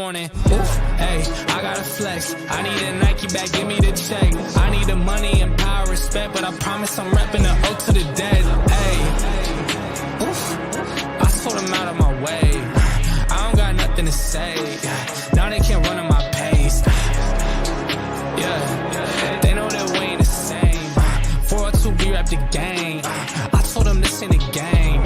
morning. Oof, hey, I gotta flex. I need a Nike bag, give me the check. I need the money and power, respect, but I promise I'm repping the O to the dead. Hey, oof, I told them out of my way. I don't got nothing to say. Now they can't run at my pace. Yeah, they know that we ain't the same. 402, we rap the game. I told them this ain't a game.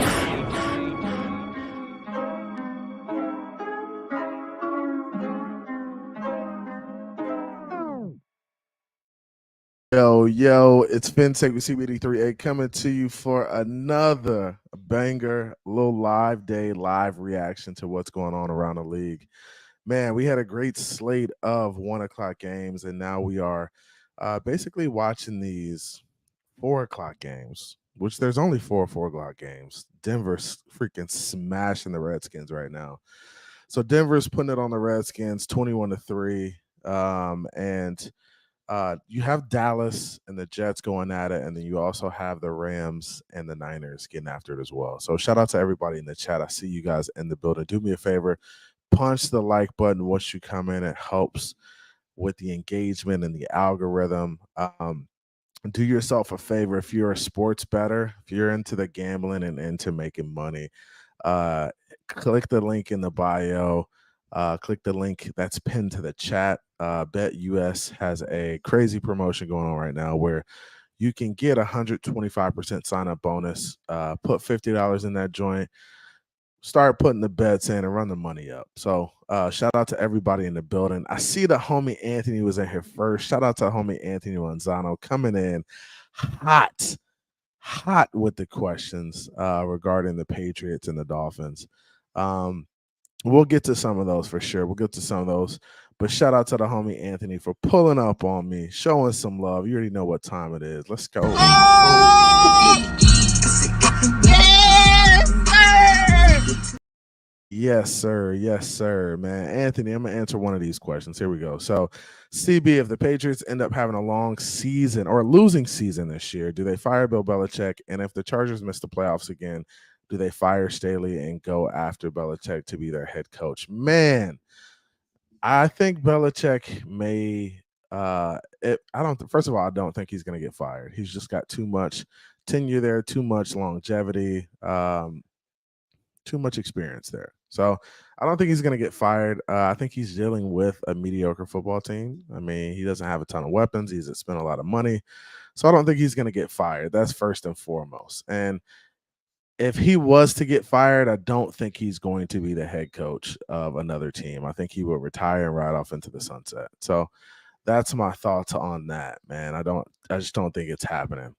Yo, it's FinTech with CBD3A coming to you for another banger, little live reaction to what's going on around the league. Man, we had a great slate of 1 o'clock games, and now we are basically watching these 4 o'clock games, which there's only 4 o'clock games. Denver's freaking smashing the Redskins right now. So Denver's putting it on the Redskins 21-3, and you have Dallas and the Jets going at it, and then you also have the Rams and the Niners getting after it as well. So shout out to everybody in the chat. I see you guys in the building. Do me a favor, punch the like button once you come in. It helps with the engagement and the algorithm. Do yourself a favor, if you're a sports bettor, if you're into the gambling and into making money, click the link in the bio. Click the link that's pinned to the chat. BetUS has a crazy promotion going on right now where you can get 125% sign-up bonus. Put $50 in that joint. Start putting the bets in and run the money up. So shout out to everybody in the building. I see the homie Anthony was in here first. Shout out to homie Anthony Manzano coming in hot with the questions regarding the Patriots and the Dolphins. We'll get to some of those for sure. We'll get to some of those. But shout out to the homie Anthony for pulling up on me, showing some love. You already know what time it is. Let's go. Yes, sir. Yes, sir, man. Anthony, I'm going to answer one of these questions. Here we go. So, CB, if the Patriots end up having a long season or a losing season this year, do they fire Bill Belichick? And if the Chargers miss the playoffs again, do they fire Staley and go after Belichick to be their head coach? Man, I think Belichick may first of all, I don't think he's going to get fired. He's just got too much tenure there, too much longevity, too much experience there. So I don't think he's going to get fired. I think he's dealing with a mediocre football team. I mean, he doesn't have a ton of weapons. He's spent a lot of money. So I don't think he's going to get fired. That's first and foremost. And if he was to get fired, I don't think he's going to be the head coach of another team. I think he will retire and ride off into the sunset. So that's my thoughts on that, man. I just don't think it's happening.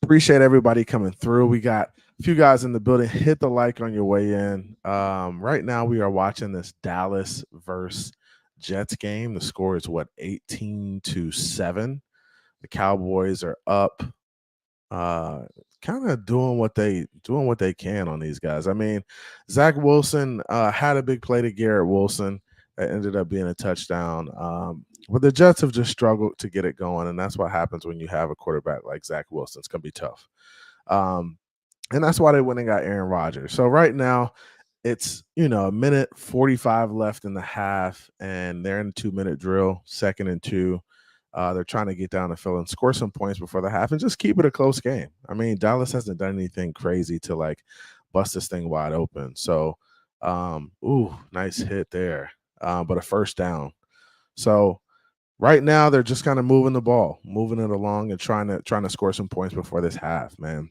Appreciate everybody coming through. We got a few guys in the building. Hit the like on your way in. Right now we are watching this Dallas versus Jets game. The score is 18-7. The Cowboys are up. Kind of doing what they can on these guys. I mean, Zach Wilson had a big play to Garrett Wilson that ended up being a touchdown. But the Jets have just struggled to get it going, and that's what happens when you have a quarterback like Zach Wilson. It's gonna be tough. And that's why they went and got Aaron Rodgers. So right now, it's a minute 45 left in the half, and they're in a 2-minute drill, 2nd and 2. They're trying to get down the field and score some points before the half and just keep it a close game. I mean, Dallas hasn't done anything crazy to like bust this thing wide open. So, nice hit there, but a first down. So right now they're just kind of moving the ball, moving it along and trying to score some points before this half, man.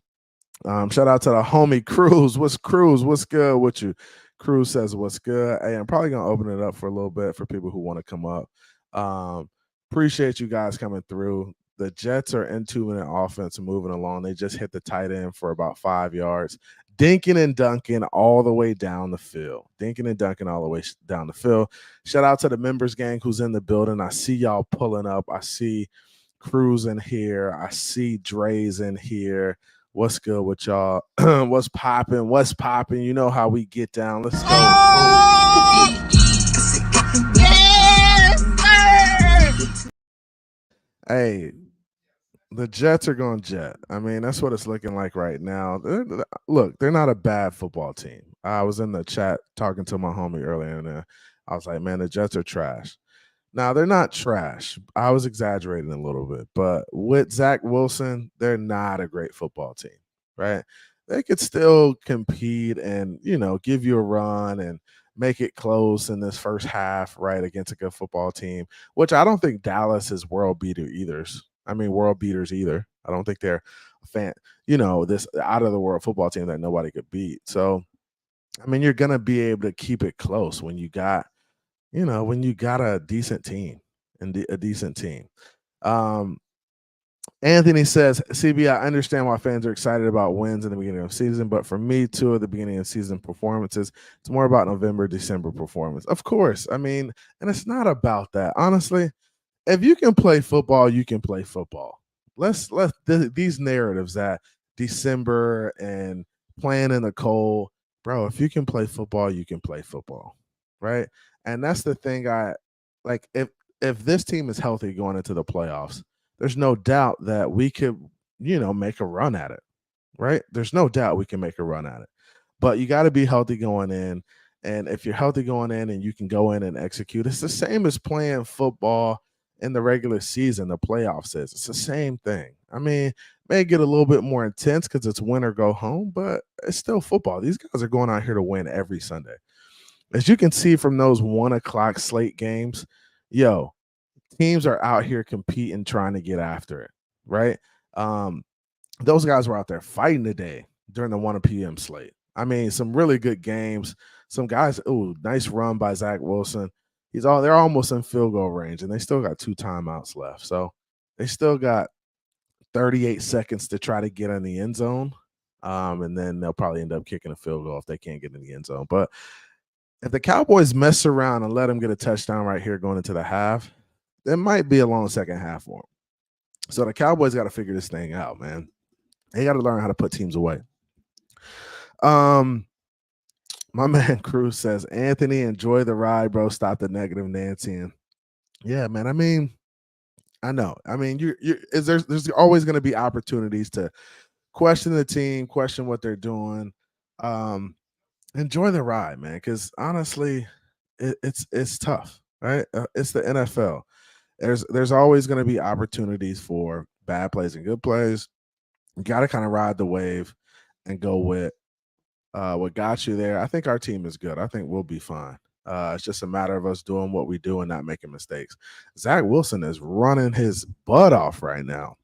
Shout out to the homie Cruz. What's good with you? Cruz says, what's good? Hey, I'm probably going to open it up for a little bit for people who want to come up. Appreciate you guys coming through. The Jets are in 2-minute offense moving along. They just hit the tight end for about 5 yards. Dinking and dunking all the way down the field. Shout out to the members gang who's in the building. I see y'all pulling up. I see Cruz in here. I see Dre's in here. What's good with y'all? What's popping? You know how we get down. Let's go. Hey, The Jets are going jet. I mean, that's what it's looking like right now. Look, they're not a bad football team. I was in the chat talking to my homie earlier, and I was like, man, the Jets are trash. Now, they're not trash. I was exaggerating a little bit, but with Zach Wilson, they're not a great football team, right? They could still compete and, give you a run and make it close in this first half, right, against a good football team, which I don't think Dallas is world beaters either. I don't think they're a fan, this out of the world football team that nobody could beat. So, I mean, you're going to be able to keep it close when you got a decent team and a decent team. Anthony says, CB, I understand why fans are excited about wins in the beginning of the season, but for me, two of the beginning of season performances, it's more about November, December performance. Of course. I mean, and it's not about that. Honestly, if you can play football, you can play football. Let's these narratives that December and playing in the cold, bro, if you can play football, you can play football. Right? And that's the thing I like if this team is healthy going into the playoffs, there's no doubt that we could, make a run at it. Right? There's no doubt we can make a run at it. But you got to be healthy going in. And if you're healthy going in and you can go in and execute, it's the same as playing football in the regular season, the playoffs is. It's the same thing. I mean, may get a little bit more intense because it's win or go home, but it's still football. These guys are going out here to win every Sunday. As you can see from those 1:00 slate games, teams are out here competing, trying to get after it, right? Those guys were out there fighting today during the 1 p.m. slate. I mean, some really good games. Some guys, nice run by Zach Wilson. They're almost in field goal range, and they still got 2 timeouts left. So they still got 38 seconds to try to get in the end zone. And then they'll probably end up kicking a field goal if they can't get in the end zone. But if the Cowboys mess around and let them get a touchdown right here going into the half, there might be a long second half for them. So the Cowboys got to figure this thing out, man. They got to learn how to put teams away. My man Cruz says, Anthony, enjoy the ride, bro. Stop the negative Nancy. And yeah, man. I mean, I know. I mean, there's always going to be opportunities to question the team, question what they're doing. Enjoy the ride, man. Because honestly, it's tough, right? It's the NFL. There's always going to be opportunities for bad plays and good plays. You got to kind of ride the wave and go with what got you there. I think our team is good. I think we'll be fine. It's just a matter of us doing what we do and not making mistakes. Zach Wilson is running his butt off right now.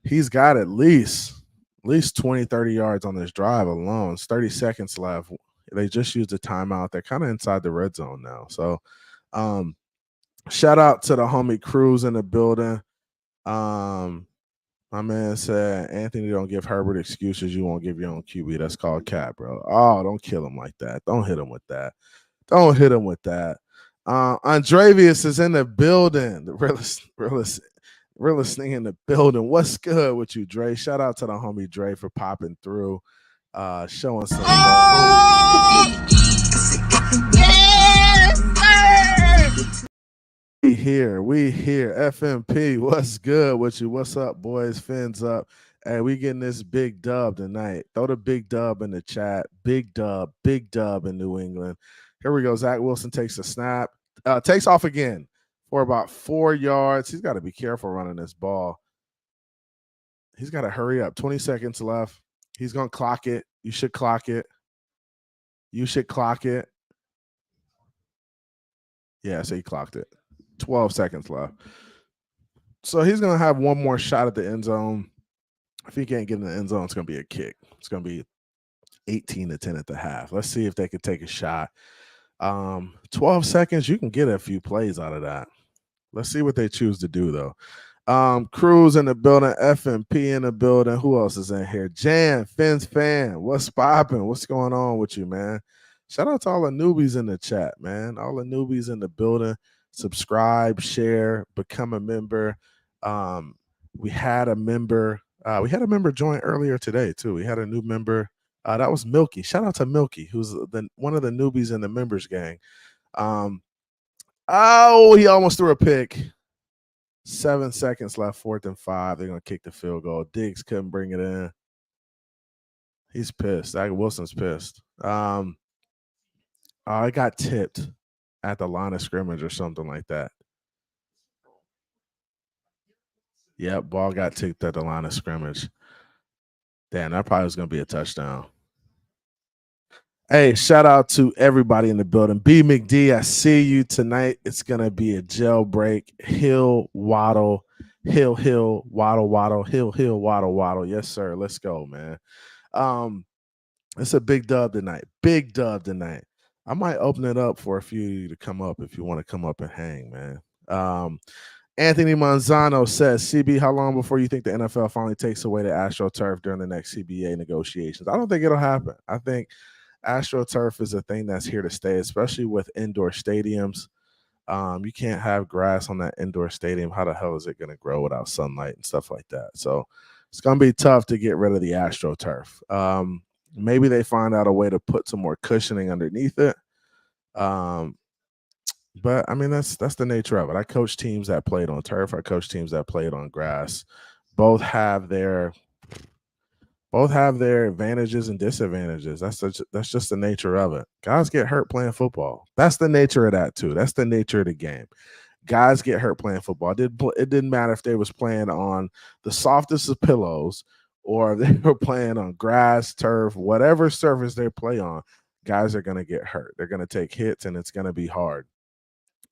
He's got at least 20, 30 yards on this drive alone. It's 30 seconds left. They just used a timeout. They're kind of inside the red zone now. So shout out to the homie Cruz in the building. My man said, Anthony, don't give Herbert excuses. You won't give your own QB. That's called cat, bro. Oh, don't kill him like that. Don't hit him with that. Don't hit him with that. Andrevius is in the building. The realest thing in the building. What's good with you, Dre? Shout out to the homie Dre for popping through, showing some love. We here. FMP, what's good with you? What's up, boys? Fins up. Hey, we getting this big dub tonight. Throw the big dub in the chat. Big dub in New England. Here we go. Zach Wilson takes a snap. Takes off again for about 4 yards. He's got to be careful running this ball. He's got to hurry up. 20 seconds left. He's going to clock it. You should clock it. Yeah, so he clocked it. 12 seconds left. So he's going to have one more shot at the end zone. If he can't get in the end zone, it's going to be a kick. It's going to be 18-10 at the half. Let's see if they can take a shot. 12 seconds, you can get a few plays out of that. Let's see what they choose to do, though. Cruz in the building, FMP in the building. Who else is in here? Jan, Fins Fan. What's popping? What's going on with you, man? Shout out to all the newbies in the chat, man. All the newbies in the building. Subscribe, share, become a member. We had a member join earlier today too. We had a new member. That was Milky. Shout out to Milky, who's one of the newbies in the members gang. He almost threw a pick. 7 seconds left, 4th and 5. They're gonna kick the field goal. Diggs couldn't bring it in. He's pissed. Wilson's pissed. I got tipped at the line of scrimmage or something like that. Yep, ball got tipped at the line of scrimmage. Damn, that probably was gonna be a touchdown. Hey, shout out to everybody in the building. B McD, I see you tonight. It's gonna be a jailbreak. Hill, waddle, hill, waddle, waddle, hill, waddle, waddle. Yes, sir. Let's go, man. It's a big dub tonight. Big dub tonight. I might open it up for a few of you to come up if you want to come up and hang, man. Anthony Manzano says, CB, how long before you think the NFL finally takes away the AstroTurf during the next CBA negotiations? I don't think it'll happen. I think AstroTurf is a thing that's here to stay, especially with indoor stadiums. You can't have grass on that indoor stadium. How the hell is it going to grow without sunlight and stuff like that? So it's going to be tough to get rid of the AstroTurf. Maybe they find out a way to put some more cushioning underneath it. But I mean, that's the nature of it. I coach teams that played on turf. I coach teams that played on grass. Both have their advantages and disadvantages. That's just the nature of it. Guys get hurt playing football. That's the nature of that too. That's the nature of the game. Guys get hurt playing football. It didn't matter if they was playing on the softest of pillows or they were playing on grass, turf, whatever surface they play on. Guys are going to get hurt. They're going to take hits, and it's going to be hard.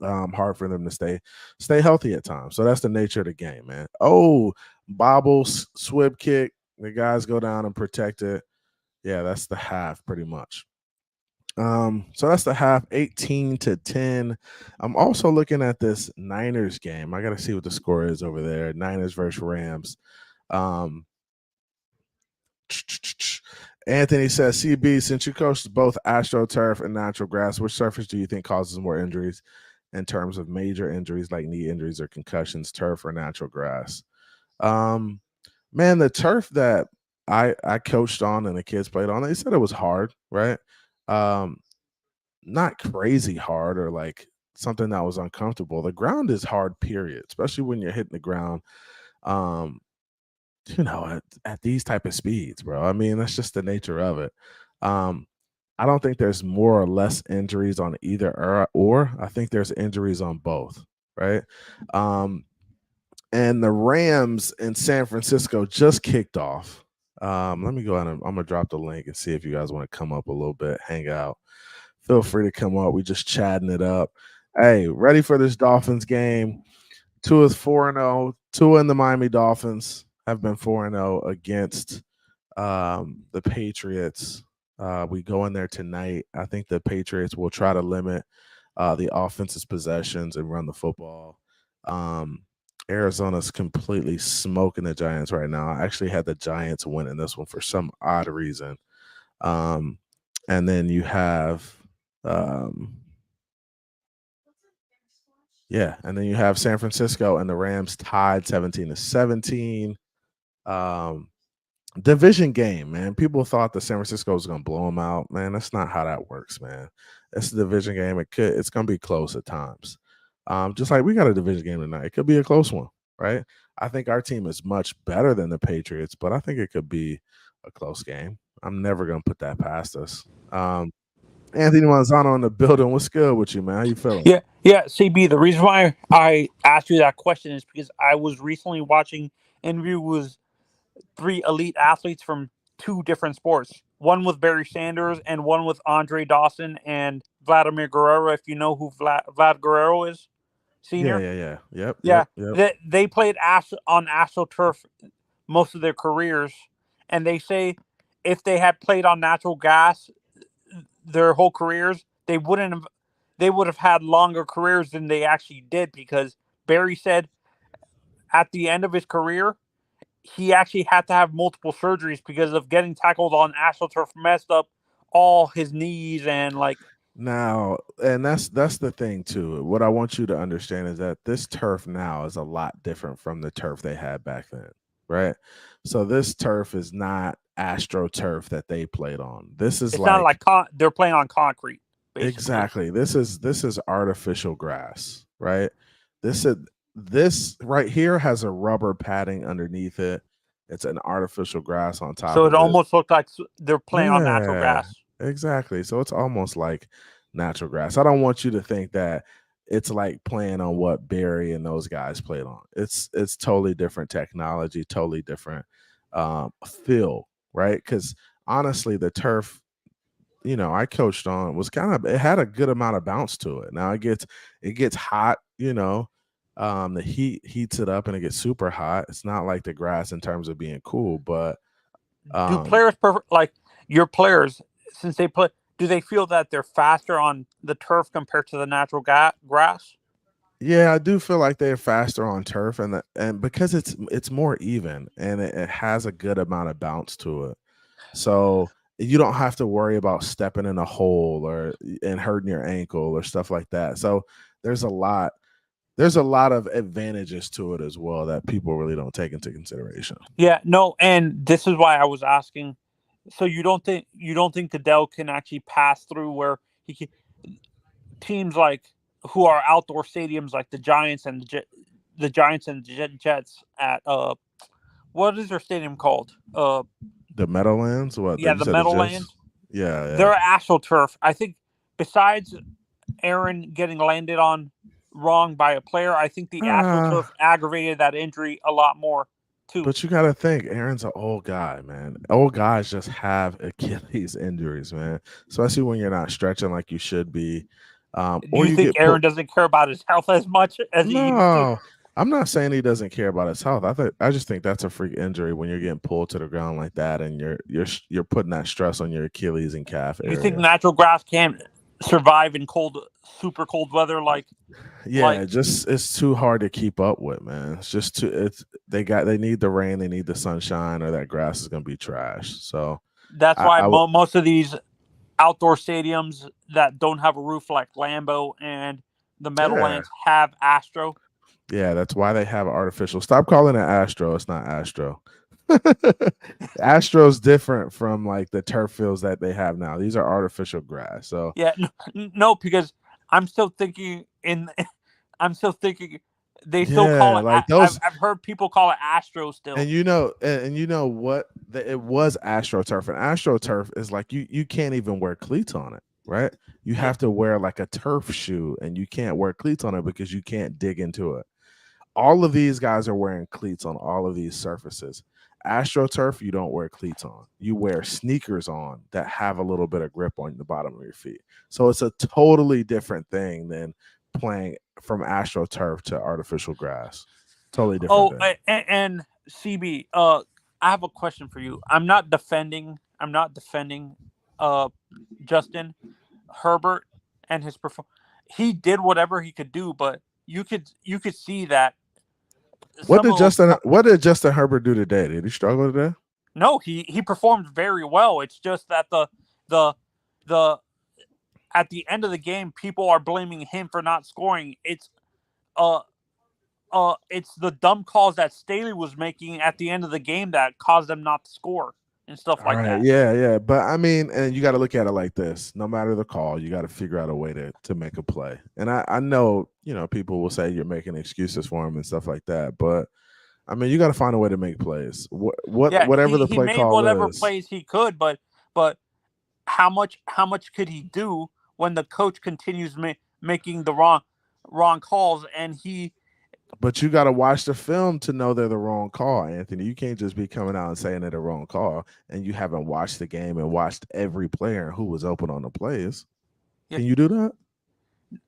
Hard for them to stay healthy at times. So that's the nature of the game, man. Oh, bobble, swib kick. The guys go down and protect it. Yeah, that's the half pretty much. So that's the half, 18-10. I'm also looking at this Niners game. I got to see what the score is over there. Niners versus Rams. Anthony says, CB, since you coached both AstroTurf and natural grass, which surface do you think causes more injuries in terms of major injuries like knee injuries or concussions, turf or natural grass? Man, the turf that I coached on and the kids played on, they said it was hard, right? Not crazy hard or like something that was uncomfortable. The ground is hard, period, especially when you're hitting the ground, at these type of speeds, bro. I mean, that's just the nature of it. I don't think there's more or less injuries on either or. I think there's injuries on both, right? And the Rams in San Francisco just kicked off. Let me go ahead and I'm gonna drop the link and see if you guys want to come up a little bit, hang out. Feel free to come up. We just chatting it up. Hey, ready for this Dolphins game? Tua is 4-0. Tua and the Miami Dolphins have been 4-0 against the Patriots. We go in there tonight. I think the Patriots will try to limit the offense's possessions and run the football. Arizona's completely smoking the Giants right now. I actually had the Giants winning this one for some odd reason. And then you have and then you have San Francisco and the Rams tied 17-17. Division game, man. People thought that San Francisco was going to blow them out. Man, that's not how that works, man. It's a division game. It's going to be close at times. Just like we got a division game tonight. It could be a close one, right? I think our team is much better than the Patriots, but I think it could be a close game. I'm never going to put that past us. Anthony Manzano in the building. What's good with you, man? How you feeling? Yeah, CB, the reason why I asked you that question is because I was recently watching interview with 3 elite athletes from 2 different sports. One with Barry Sanders and one with Andre Dawson and Vladimir Guerrero, if you know who Vlad Guerrero is, senior. Yep. They played on AstroTurf most of their careers, and they say if they had played on natural gas their whole careers, they would have had longer careers than they actually did, because Barry said at the end of his career, he actually had to have multiple surgeries because of getting tackled on AstroTurf, messed up all his knees and like. Now, and that's the thing too. What I want you to understand is that this turf now is a lot different from the turf they had back then, right? So this turf is not AstroTurf that they played on. This is not like they're playing on concrete. Basically. Exactly. This is artificial grass, right? This is this right here has a rubber padding underneath it. It's an artificial grass on top So it of it. almost looked like they're playing on natural Yeah, grass. exactly. So it's almost like natural grass. I don't want you to think that it's like playing on what Barry and those guys played on. It's totally different technology, totally different feel, right? Because honestly, the turf, I coached on was it had a good amount of bounce to it. Now it gets hot, the heat heats it up and it gets super hot. It's not like the grass in terms of being cool, but Do um players like your players, since they play, do they feel that they're faster on the turf compared to the natural grass? yeah, I do feel like they're faster on turf, and because it's more even and it has a good amount of bounce to it. So you don't have to worry about stepping in a hole and hurting your ankle or stuff like that. So there's a lot there's a lot of advantages to it as well that people really don't take into consideration. Yeah, no, and this is why I was asking. So you don't think Goodell can actually pass through where he can, teams like who are outdoor stadiums like the Giants and the Giants and Jets at what is their stadium called? The Meadowlands, what Yeah, you the said the Jets? Meadowlands. Yeah, yeah. They're AstroTurf. I think besides Aaron getting landed on wrong by a player, I think the AstroTurf Ah, aggravated that injury a lot more too. but you got to think, Aaron's an old guy, man. Old guys just have Achilles injuries, man. Especially when you're not stretching like you should be, Do or you you think get Aaron put. doesn't care about his health as much as he used to? No, I'm not saying he doesn't care about his health. I just think that's a freak injury when you're getting pulled to the ground like that, and you're putting that stress on your Achilles and calf You think area. natural grass can't survive in super cold weather like Yeah, just it's too hard to keep up with, man. It's just too. They need the rain, they need the sunshine, or that grass is gonna be trash. So that's I, why I would, most of these outdoor stadiums that don't have a roof like Lambeau and the yeah. Meadowlands have Astro. Yeah, that's why they have artificial. Stop calling it Astro. It's not Astro. Astro's different from like the turf fields that they have now. These are artificial grass. So Yeah, no, because I'm still thinking in I'm still thinking they still call yeah, it. like I've heard people call it Astro still. and you know what? It was AstroTurf, and AstroTurf is like you can't even wear cleats on it, right? You Yeah, have to wear like a turf shoe, and you can't wear cleats on it because you can't dig into it. All of these guys are wearing cleats on all of these surfaces. AstroTurf, you don't wear cleats on. You wear sneakers on that have a little bit of grip on the bottom of your feet. So it's a totally different thing than playing from AstroTurf to artificial grass. Totally different Oh, thing. and CB, I have a question for you. I'm not defending, uh, Justin Herbert and his perform. He did whatever he could do, but you could see that some of those. What did Justin Herbert do today? Did he struggle today? No, he performed very well. It's just that the the at the end of the game, people are blaming him for not scoring. Uh it's the dumb calls that Staley was making at the end of the game that caused them not to score and stuff All like right, that. yeah, yeah. But I mean, and you got to look at it like this. No matter the call, you got to figure out a way to make a play. And I know, people will say you're making excuses for him and stuff like that, but I mean, you got to find a way to make plays. Yeah, Whatever the he play made call whatever is. plays he could, but how much could he do when the coach continues making the wrong calls and he. But you got to watch the film to know they're the wrong call, Anthony. You can't just be coming out and saying they're the wrong call, and you haven't watched the game and watched every player who was open on the plays. Yeah, Can you do that?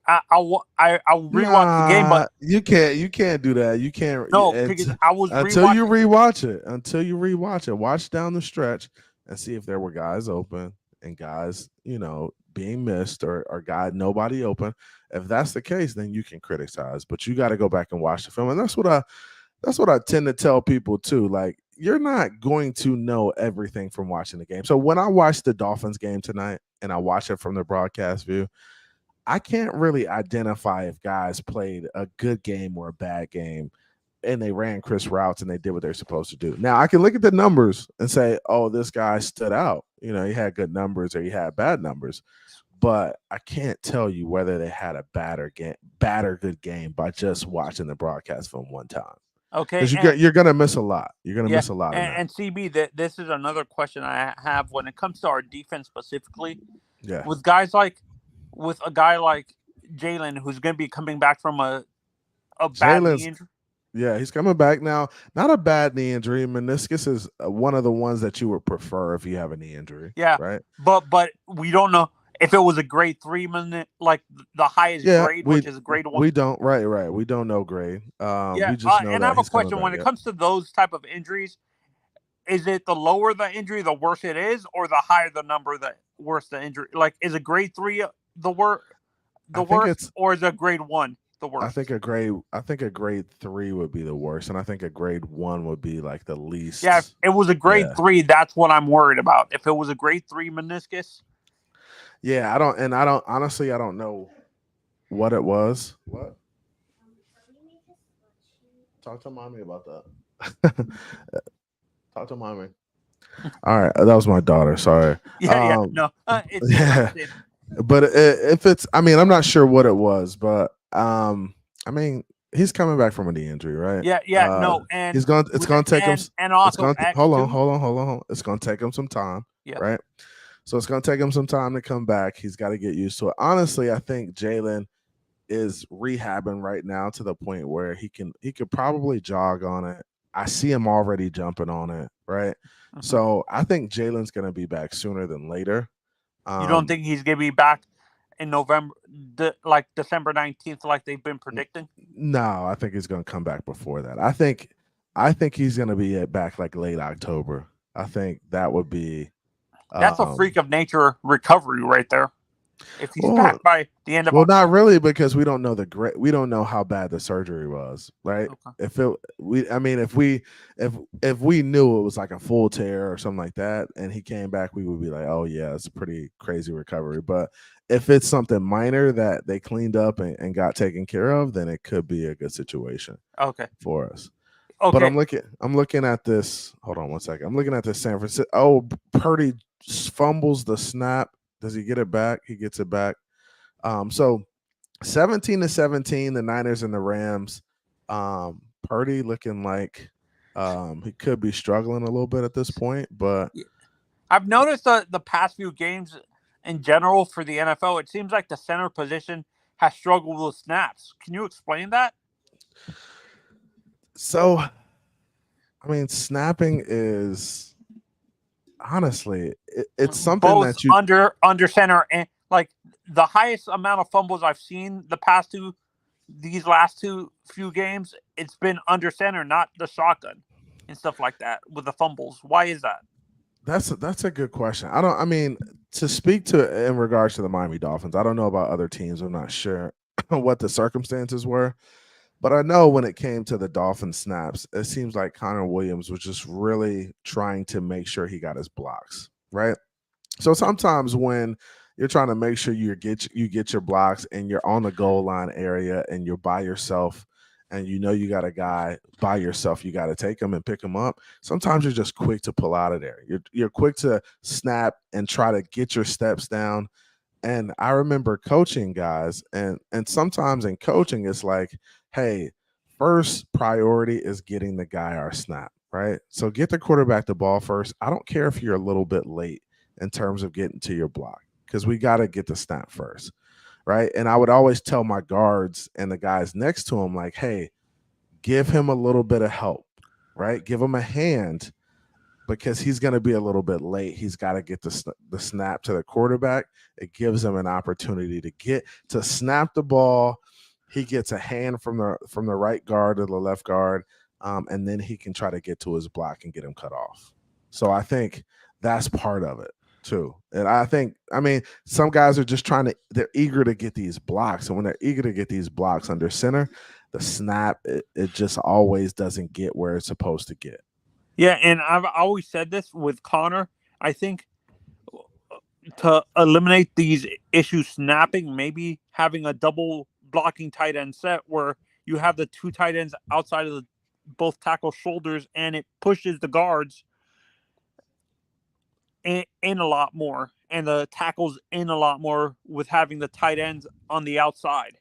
I rewatched the game, Nah, but you can't. You can't do that. You can't no, because I was until you rewatching. rewatch it. Until you rewatch it, watch down the stretch and see if there were guys open and guys, being missed or guy nobody open. If that's the case, then you can criticize. But you got to go back and watch the film, and that's what I tend to tell people too. Like you're not going to know everything from watching the game. So when I watch the Dolphins game tonight and I watch it from the broadcast view, I can't really identify if guys played a good game or a bad game and they ran Chris routes and they did what they're supposed to do. Now I can look at the numbers and say, oh, this guy stood out. He had good numbers or he had bad numbers. but I can't tell you whether they had a bad or good game by just watching the broadcast from one time. Okay, Because you're gonna miss a lot. You're gonna yeah, miss a lot in that. and CB, this is another question I have when it comes to our defense specifically. Yeah, With a guy like Jalen, who's going to be coming back from a bad knee Jalen's. injury. Yeah, he's coming back now. Not a bad knee injury. Meniscus is one of the ones that you would prefer if you have a knee injury. Yeah, right. but we don't know if it was a grade 3 minute, like the highest Yeah, grade, which is grade 1. we don't. Right. We don't know grade. Yeah, We just know and I that have a he's coming question. back. When it Yeah. comes to those type of injuries, is it the lower the injury, the worse it is, or the higher the number, the worse the injury? Like, is a grade 3 the worst, or is a grade 1 the worst? I think a grade 3 would be the worst, and I think a grade 1 would be like the least. Yeah, if it was a grade 3, that's what I'm worried about. If it was a grade 3 meniscus. Yeah, I don't honestly, I don't know what it was. What? Talk to mommy about that. Talk to mommy. All right, that was my daughter. Sorry. No, yeah. But if it's, I mean, I'm not sure what it was, but I mean, he's coming back from a knee injury, right? No, and it's gonna take him. And also, hold on. It's gonna take him some time, right? So it's gonna take him some time to come back. He's got to get used to it. Honestly, I think Jalen is rehabbing right now to the point where he could probably jog on it. I see him already jumping on it, right? So I think Jalen's gonna be back sooner than later. You don't think he's gonna be back in November, like December 19th, like they've been predicting? No, I think he's gonna come back before that. I think he's gonna be back like late October. I think that would be. That's a freak of nature recovery right there. If he's back by the end of October. Not really, because we don't know we don't know how bad the surgery was, right? Okay. If we knew it was like a full tear or something like that, and he came back, we would be like, oh yeah, it's a pretty crazy recovery. But if it's something minor that they cleaned up and got taken care of, then it could be a good situation. Okay. For us. Okay. But I'm looking at this. Hold on one second. I'm looking at this San Francisco. Oh, Purdy fumbles the snap. Does he get it back? He gets it back. So 17-17, the Niners and the Rams. Purdy looking like he could be struggling a little bit at this point, but I've noticed the past few games in general for the NFL, it seems like the center position has struggled with snaps. Can you explain that? So, I mean, snapping is honestly, it's something both that you under center, and like the highest amount of fumbles I've seen these last few games, it's been under center, not the shotgun and stuff like that with the fumbles. Why is that? That's a good question. I mean, to speak to in regards to the Miami Dolphins, I don't know about other teams. I'm not sure what the circumstances were. But I know when it came to the Dolphin snaps, it seems like Connor Williams was just really trying to make sure he got his blocks, right? So sometimes when you're trying to make sure you get your blocks and you're on the goal line area and you're by yourself and you know you got a guy by yourself, you got to take him and pick him up. Sometimes you're just quick to pull out of there. You're quick to snap and try to get your steps down. And I remember coaching guys, and sometimes in coaching, it's like, hey, first priority is getting the guy our snap, right? So get the quarterback the ball first. I don't care if you're a little bit late in terms of getting to your block, because we got to get the snap first, right? And I would always tell my guards and the guys next to him, like, hey, give him a little bit of help, right? Give him a hand, because he's going to be a little bit late. He's got to get the snap to the quarterback. It gives him an opportunity to snap the ball. He gets a hand from the right guard to the left guard, and then he can try to get to his block and get him cut off. So I think that's part of it too. And I mean, some guys are just they're eager to get these blocks. And when they're eager to get these blocks under center, the snap, it just always doesn't get where it's supposed to get. Yeah, and I've always said this with Connor. I think to eliminate these issues snapping, maybe having a double blocking tight end set where you have the two tight ends outside of both tackle shoulders, and it pushes the guards in a lot more. and the tackles in a lot more with having the tight ends on the outside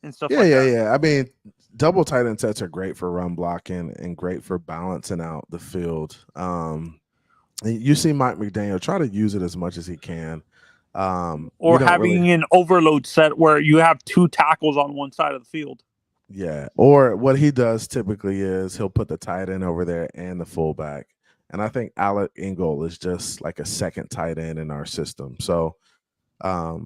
and stuff like that. Yeah. I mean, double tight end sets are great for run blocking and great for balancing out the field. You see Mike McDaniel try to use it as much as he can. Or having an overload set where you have 2 tackles on one side of the field. Yeah. Or what he does typically is he'll put the tight end over there and the fullback. And I think Alec Ingold is just like a second tight end in our system. So, I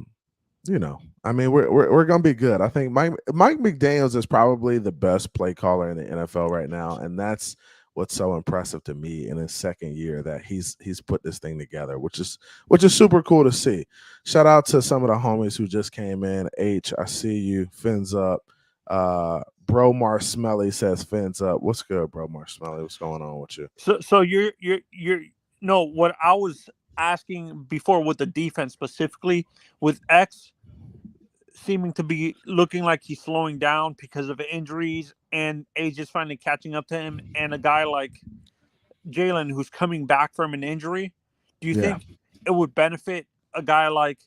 mean, we're gonna be good. I think Mike McDaniels is probably the best play caller in the NFL right now, and that's what's so impressive to me in his second year, that he's put this thing together, which is super cool to see. Shout out to some of the homies who just came in. H, I see you. Fins up. Bro Marsmelly says fins up. What's good, bro Marsmelly? What's going on with you? So you're no, what I was asking before with the defense specifically, with X seeming to be looking like he's slowing down because of injuries and age is finally catching up to him, and a guy like Jalen who's coming back from an injury, do you think it would benefit a guy like,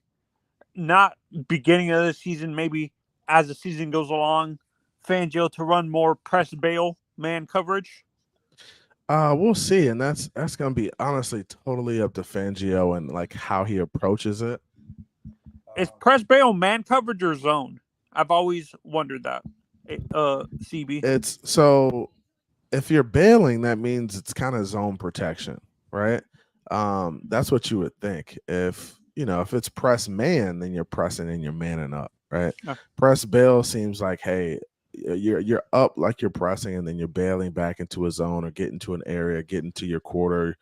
not beginning of the season, maybe as the season goes along, Fangio to run more press bail man coverage? We'll see, and that's gonna be honestly totally up to Fangio and like how he approaches it. Is press bail man coverage or zone? I've always wondered that. CB. It's so if you're bailing, that means it's kind of zone protection, right? That's what you would think. If it's press man, then you're pressing and you're manning up, right? Press bail seems like, hey, you're up like you're pressing, and then you're bailing back into a zone or getting to an area, getting to your quarter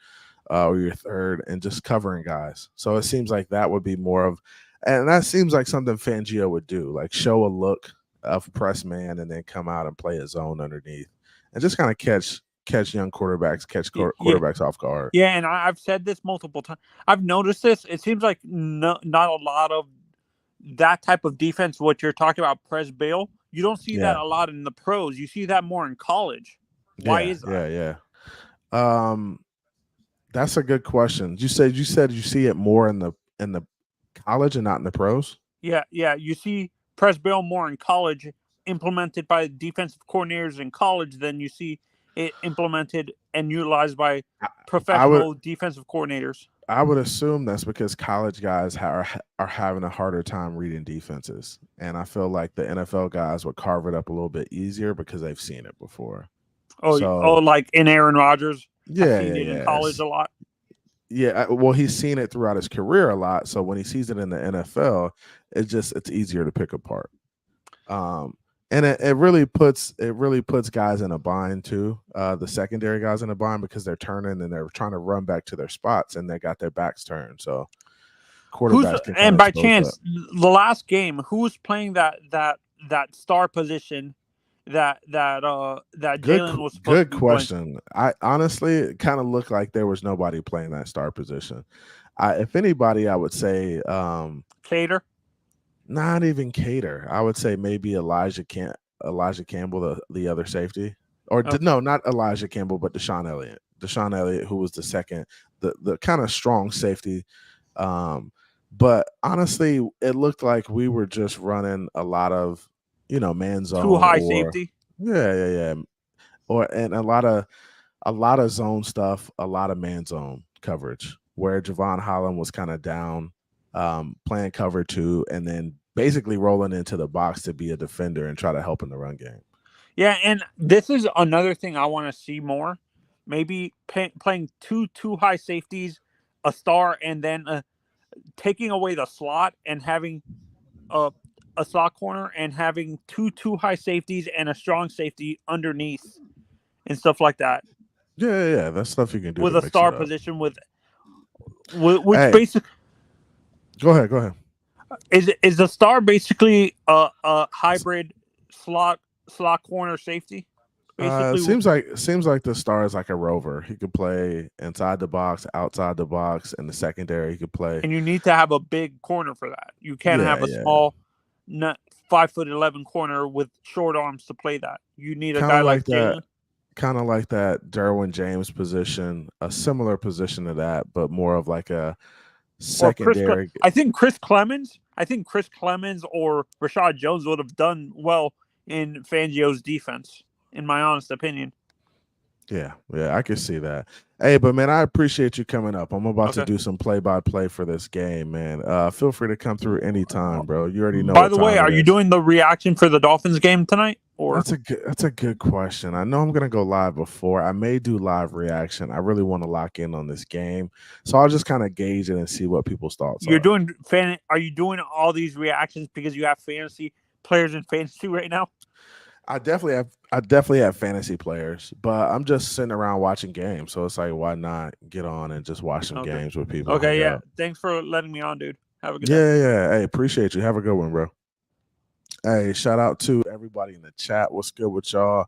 or your third, and just covering guys. So it seems like that would be more of, and that seems like something Fangio would do, like show a look of press man and then come out and play a zone underneath and just kind of catch young quarterbacks, quarterbacks off guard. Yeah, and I've said this multiple times. I've noticed this. It seems like not a lot of that type of defense, what you're talking about, press bail. You don't see that a lot in the pros. You see that more in college. Why is that? Yeah. That's a good question. You said you see it more in the college and not in the pros? Yeah. You see press bail more in college, implemented by defensive coordinators in college, than you see it implemented and utilized by professional defensive coordinators. I would assume that's because college guys are having a harder time reading defenses, and I feel like the NFL guys would carve it up a little bit easier because they've seen it before. Like in Aaron Rodgers. Yeah, in college a lot. Yeah, well, he's seen it throughout his career a lot, so when he sees it in the NFL, it's easier to pick apart. And it really puts guys in a bind too. The secondary guys in a bind because they're turning and they're trying to run back to their spots and they got their backs turned. So quarterbacks can and by chance, the last game, who was playing that star position that Jalen was supposed to be good question. I honestly, it kind of looked like there was nobody playing that star position. If anybody, I would say Cater. Not even Cater. I would say maybe Elijah Campbell, the other safety, or no, not Elijah Campbell, but Deshaun Elliott. Deshaun Elliott, who was the second, the kind of strong safety. But honestly, it looked like we were just running a lot of, man zone, too high safety. Yeah. And a lot of zone stuff, a lot of man zone coverage, where Javon Holland was kind of down. Playing cover 2 and then basically rolling into the box to be a defender and try to help in the run game. Yeah, and this is another thing I want to see more. Maybe playing two high safeties, a star, and then taking away the slot and having a slot corner and having two high safeties and a strong safety underneath and stuff like that. Yeah, that's stuff you can do with a star position which basically. Go ahead. Is the star basically a hybrid slot corner safety? It seems like the star is like a rover. He could play inside the box, outside the box, in the secondary. He could play. And you need to have a big corner for that. You can't have a small, 5'11" corner with short arms to play that. You need a guy like Jalen. Kind of like that Derwin James position, a similar position to that, but more of like a Or secondary. I think Chris Clemens. I think Chris Clemens or Rashad Jones would have done well in Fangio's defense, in my honest opinion. Yeah, I can see that. Hey, but man, I appreciate you coming up. I'm about to Okay. do some play-by-play for this game, man. Feel free to come through anytime, bro. You already know By what the way, time are it you is. doing the reaction for the Dolphins game tonight? Or That's a good question. I know I'm gonna go live before. I may do live reaction. I really want to lock in on this game, so I'll just kind of gauge it and see what people's thoughts you're are. doing Are you doing all these reactions because you have fantasy players in fantasy right now? I definitely have fantasy players, but I'm just sitting around watching games. So it's like, why not get on and just watch some Okay. games with people? Okay, Hang yeah. out. Thanks for letting me on, dude. Have a good day. Yeah. Hey, appreciate you. Have a good one, bro. Hey, shout out to everybody in the chat. What's good with y'all?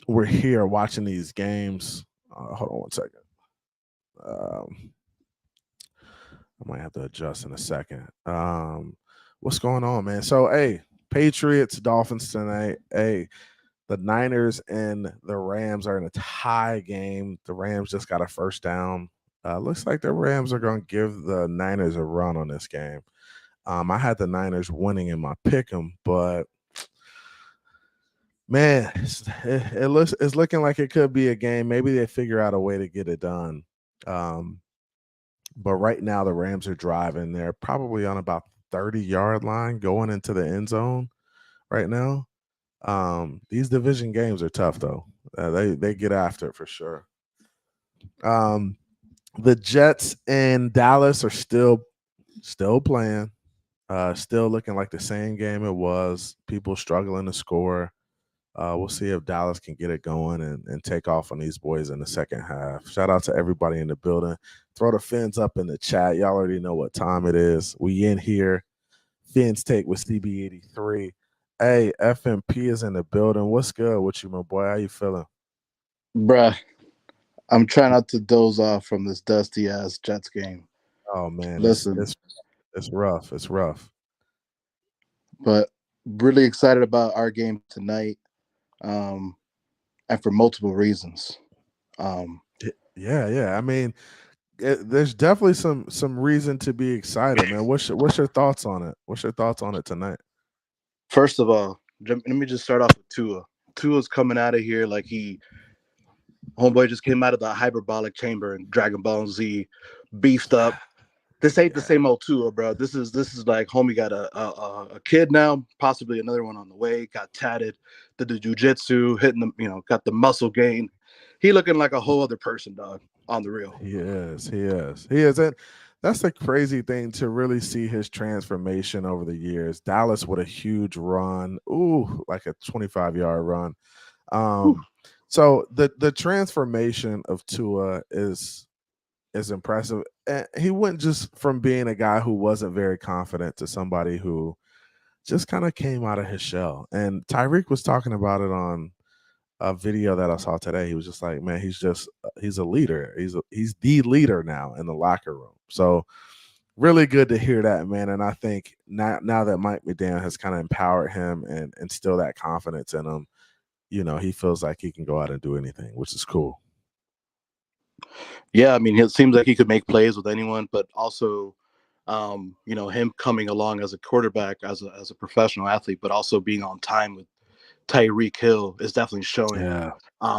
We're here watching these games. Hold on one second. I might have to adjust in a second. What's going on, man? So, hey, Patriots, Dolphins tonight. Hey, the Niners and the Rams are in a tie game. The Rams just got a first down. Looks like the Rams are going to give the Niners a run on this game. I had the Niners winning in my pick 'em, but man, it's looking like it could be a game. Maybe they figure out a way to get it done. But right now the Rams are driving. They're probably on about 30-yard line going into the end zone right now. These division games are tough though. They get after it for sure. The Jets and Dallas are still playing. Still looking like the same game it was. People struggling to score. We'll see if Dallas can get it going and take off on these boys in the second half. Shout out to everybody in the building. Throw the fins up in the chat. Y'all already know what time it is. We in here. Fins take with CB83. Hey, FMP is in the building. What's good with you, my boy? How you feeling? Bruh, I'm trying not to doze off from this dusty ass Jets game. Oh man, Listen, it's rough. It's rough. but really excited about our game tonight, and for multiple reasons. Yeah. I mean, there's definitely some reason to be excited, man. What's your thoughts on it? What's your thoughts on it tonight? First of all, let me just start off with Tua. Tua's coming out of here like homeboy just came out of the hyperbolic chamber in Dragon Ball Z, beefed up. This ain't the same old Tua, bro. This is like homie got a kid now, possibly another one on the way. Got tatted, did the jujitsu, hitting the got the muscle gain. He looking like a whole other person, dog. On the real. He is. And that's the crazy thing to really see his transformation over the years. Dallas with a huge run, like a 25-yard run. So the transformation of Tua is impressive. And he went just from being a guy who wasn't very confident to somebody who just kind of came out of his shell. And Tyreek was talking about it on a video that I saw today. He was just like, man, he's a leader. He's the leader now in the locker room. So really good to hear that, man. And I think now that Mike McDaniel has kind of empowered him and instilled that confidence in him, he feels like he can go out and do anything, which is cool. Yeah, I mean, it seems like he could make plays with anyone, but also, him coming along as a quarterback, as a professional athlete, but also being on time with Tyreek Hill is definitely showing. Yeah.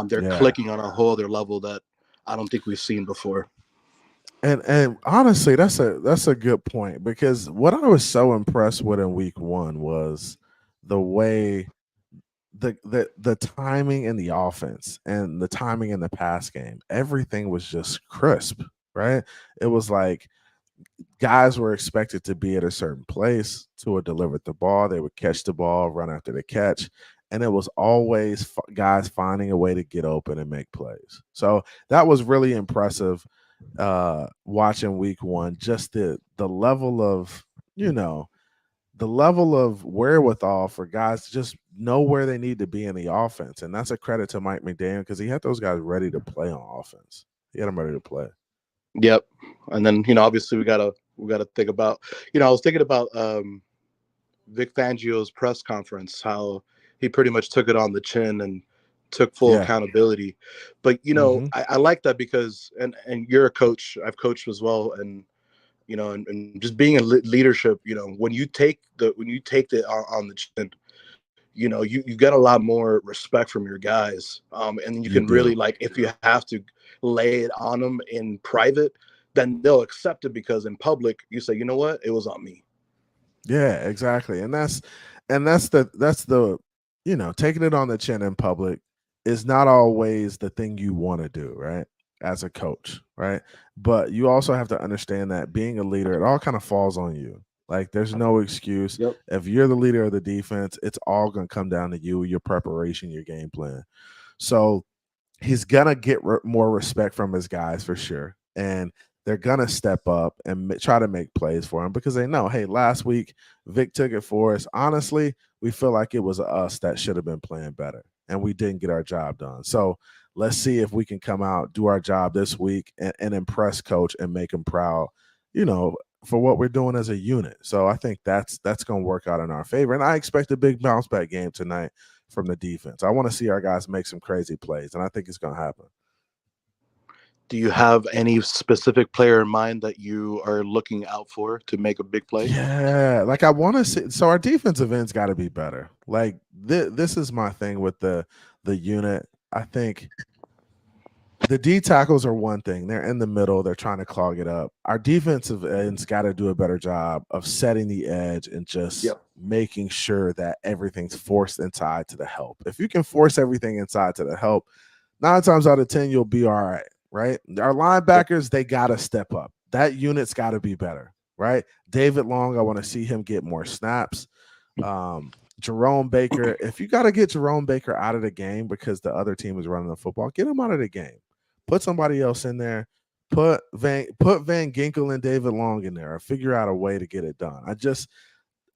They're clicking on a whole other level that I don't think we've seen before. And honestly, that's a good point, because what I was so impressed with in week 1 was the way the timing in the offense and the timing in the pass game. Everything was just crisp, right? It was like guys were expected to be at a certain place. Tua delivered the ball. They would catch the ball, run after the catch. And it was always guys finding a way to get open and make plays. So that was really impressive watching week 1. Just the level of, the level of wherewithal for guys to just know where they need to be in the offense. And that's a credit to Mike McDaniel, because he had those guys ready to play on offense. He had them ready to play. Yep. And then, obviously we gotta think about, I was thinking about Vic Fangio's press conference, how he pretty much took it on the chin and took full accountability. But I like that because and you're a coach, I've coached as well, and you know, and just being in leadership, you know, when you take it on the chin, you know, you get a lot more respect from your guys. And you You can really, do. like, if you have to lay it on them in private, then they'll accept it, because in public you say, you know what, it was on me. Yeah, exactly. And that's the you know, taking it on the chin in public is not always the thing you want to do, right? As a coach, right? But you also have to understand that being a leader, it all kind of falls on you. Like there's no excuse. Yep. If you're the leader of the defense, it's all going to come down to you, your preparation, your game plan. So he's gonna get more respect from his guys for sure, and they're gonna step up and try to make plays for him because they know, hey, last week Vic took it for us. Honestly, we feel like it was us that should have been playing better, and we didn't get our job done. So let's see if we can come out, do our job this week, and impress coach and make him proud. You know, for what we're doing as a unit. So I think that's going to work out in our favor, and I expect a big bounce back game tonight from the defense. I want to see our guys make some crazy plays, and I think it's going to happen. Do you have any specific player in mind that you are looking out for to make a big play? Yeah, like I want to see. So our defensive end's got to be better. Like this is my thing with the unit. I think the D tackles are one thing. They're in the middle. They're trying to clog it up. Our defensive ends got to do a better job of setting the edge and just making sure that everything's forced inside to the help. If you can force everything inside to the help, 9 times out of 10, you'll be all right, right? Our linebackers, they got to step up. That unit's got to be better, right? David Long, I want to see him get more snaps. Jerome Baker, if you got to get Jerome Baker out of the game because the other team is running the football, get him out of the game. Put somebody else in there. Put Van Ginkel and David Long in there, or figure out a way to get it done.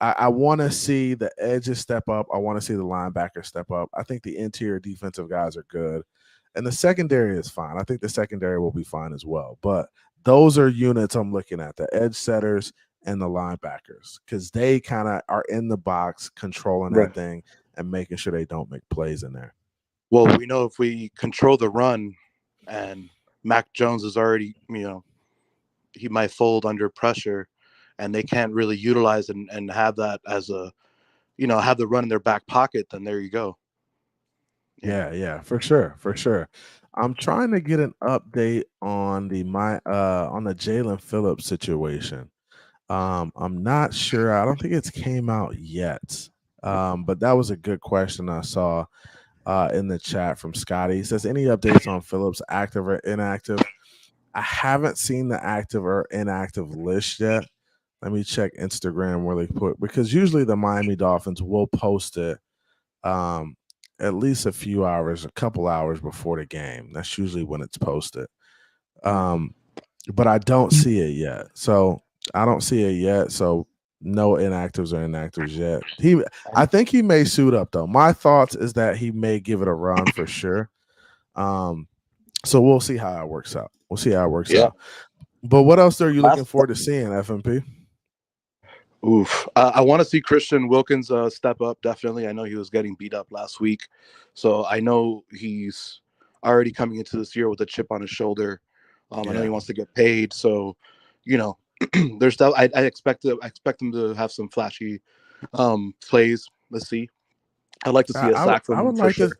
I want to see the edges step up. I want to see the linebackers step up. I think the interior defensive guys are good, and the secondary is fine. I think the secondary will be fine as well. But those are units I'm looking at: the edge setters and the linebackers, because they kind of are in the box, controlling that thing and making sure they don't make plays in there. Well, we know if we control the run, and Mac Jones is already, you know, he might fold under pressure, and they can't really utilize and have that as a, you know, have the run in their back pocket, then there you go. Yeah, for sure, for sure. I'm trying to get an update on the Jalen Phillips situation. I'm not sure. I don't think it's came out yet. But that was a good question I saw in the chat from Scotty. He says, any updates on Phillips, active or inactive? I haven't seen the active or inactive list yet. Let me check Instagram where they put, because usually the Miami Dolphins will post it at least a couple hours before the game. That's usually when it's posted. But I don't see it yet. So I don't see it yet. So no inactives or inactives yet. I think he may suit up though. My thoughts is that he may give it a run for sure. So we'll see how it works out. We'll see how it works out. But what else are you looking forward to seeing, FMP? Oof. I want to see Christian Wilkins step up, definitely. I know he was getting beat up last week. So I know he's already coming into this year with a chip on his shoulder. I know he wants to get paid. So, you know, there's stuff I expect him to have some flashy plays. Let's see. I'd like to see a sack from him for sure.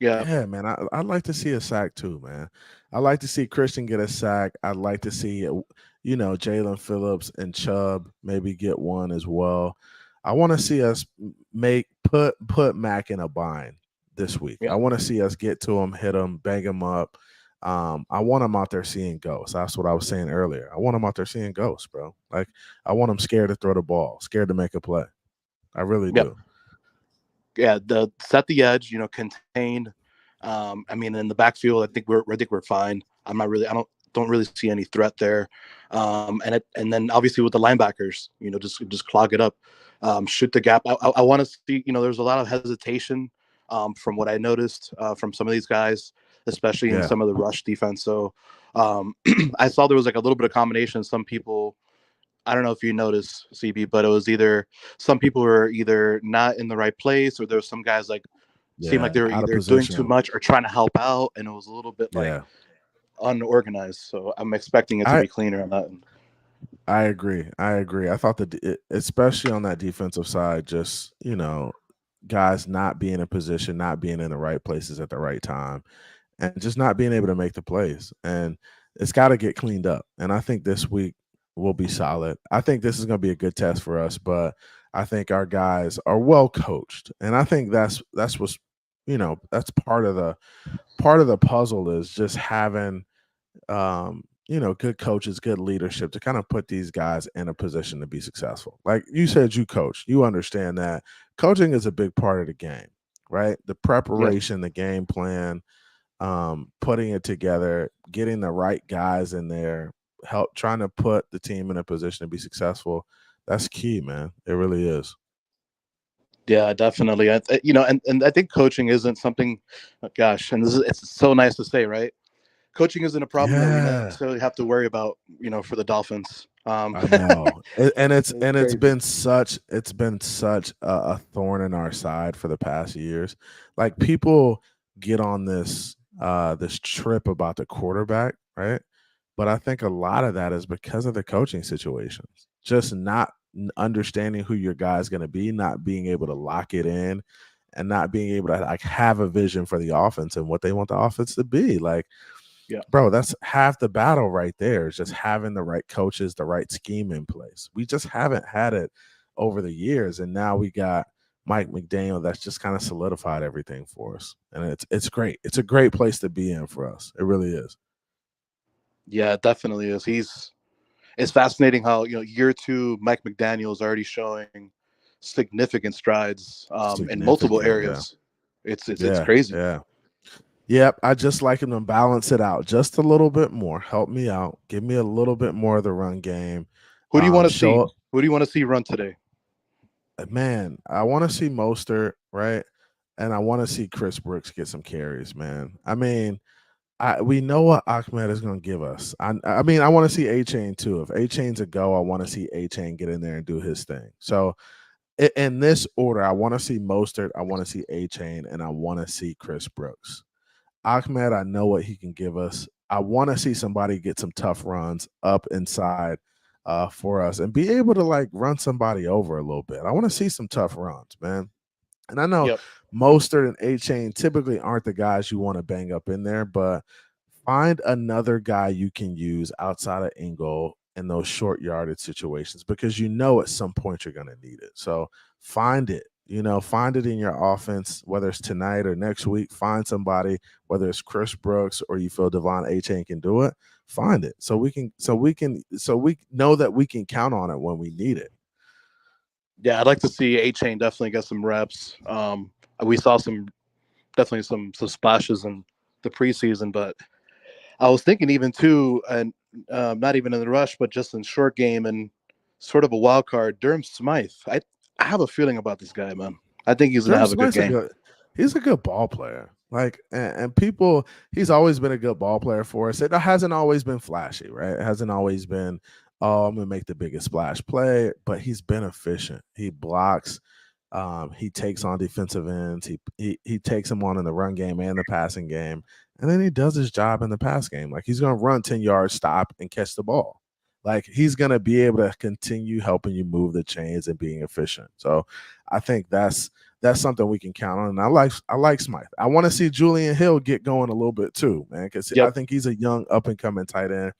Yeah, man. I'd like to see a sack too, man. I'd like to see Christian get a sack. I'd like to see, you know, Jalen Phillips and Chubb maybe get one as well. I want to see us put Mac in a bind this week. I want to see us get to him, hit him, bang him up. I want him out there seeing ghosts. That's what I was saying earlier. I want him out there seeing ghosts, bro. Like I want him scared to throw the ball, scared to make a play. I really do. Yeah, set the edge, you know, contain. I mean, in the backfield, I think we're fine. I don't really see any threat there. And then obviously with the linebackers, you know, just clog it up, shoot the gap. I want to see, you know, there's a lot of hesitation from what I noticed from some of these guys, especially in some of the rush defense. So I saw there was like a little bit of combination. Some people, I don't know if you noticed, CB, but it was either some people were either not in the right place, or there was some guys like seemed like they were either doing too much or trying to help out, and it was a little bit like unorganized. So I'm expecting it to be cleaner on that end. I agree. I agree. I thought that, especially on that defensive side, just guys not being in position, not being in the right places at the right time, and just not being able to make the plays. And it's got to get cleaned up. And I think this week will be solid. I think this is going to be a good test for us, but I think our guys are well coached, and I think that's what's that's part of the puzzle is just having good coaches, good leadership to kind of put these guys in a position to be successful. Like you said, you coach, you understand that coaching is a big part of the game, right? The Yep. preparation, the game plan, putting it together, getting the right guys in there, help trying to put the team in a position to be successful. That's key, man. It really is. Yeah, definitely. And I think coaching isn't something. Gosh, and it's so nice to say, right? Coaching isn't a problem that we Yeah. necessarily have to worry about, for the Dolphins. I know, and it's It's and crazy. it's been such a thorn in our side for the past years. Like people get on this trip about the quarterback, right? But I think a lot of that is because of the coaching situations. Just not understanding who your guy's going to be, not being able to lock it in, and not being able to like have a vision for the offense and what they want the offense to be. Like Yeah. bro, that's half the battle right there is just having the right coaches, the right scheme in place. We just haven't had it over the years. And now we got Mike McDaniel that's just kind of solidified everything for us. And it's great. It's a great place to be in for us. It really is. Yeah, it definitely is. It's fascinating how, year two, Mike McDaniel is already showing significant strides in multiple Significant. Yeah. areas. It's Yeah. crazy. Yeah. Yep. I just like him to balance it out just a little bit more. Help me out. Give me a little bit more of the run game. Who do you want to see? Show Who do you want to see run today? man, I want to see Mostert, right? And I want to see Chris Brooks get some carries, man. I mean, we know what Ahmed is going to give us. I mean, I want to see A Chain too. If A Chain's a go, I want to see A Chain get in there and do his thing. So, in this order, I want to see Mostert, I want to see A Chain, and I want to see Chris Brooks. Ahmed, I know what he can give us. I want to see somebody get some tough runs up inside for us and be able to like run somebody over a little bit. I want to see some tough runs, man. And I know Yep. Mostert and A Chain typically aren't the guys you want to bang up in there, but find another guy you can use outside of Engel in those short yardage situations because you know at some point you're going to need it. So find it. Find it in your offense, whether it's tonight or next week. Find somebody, whether it's Chris Brooks or you feel Devon A Chain can do it. Find it so we know that we can count on it when we need it. Yeah, I'd like to see A Chain definitely get some reps. We saw definitely some splashes in the preseason, but I was thinking even too, and not even in the rush, but just in short game and sort of a wild card. Durham Smythe. I have a feeling about this guy, man. I think he's gonna Durham have a good Smith's a game. good he's a good ball player. Like and people he's always been a good ball player for us. It hasn't always been flashy, right? It hasn't always been, oh, I'm gonna make the biggest splash play, but he's been efficient. He blocks, he takes on defensive ends, he takes them on in the run game and the passing game, and then he does his job in the pass game. Like he's gonna run 10 yards, stop, and catch the ball. Like he's gonna be able to continue helping you move the chains and being efficient. So I think that's something we can count on. And I like Smythe. I want to see Julian Hill get going a little bit too, man, because I Yep. think he's a young up and coming tight end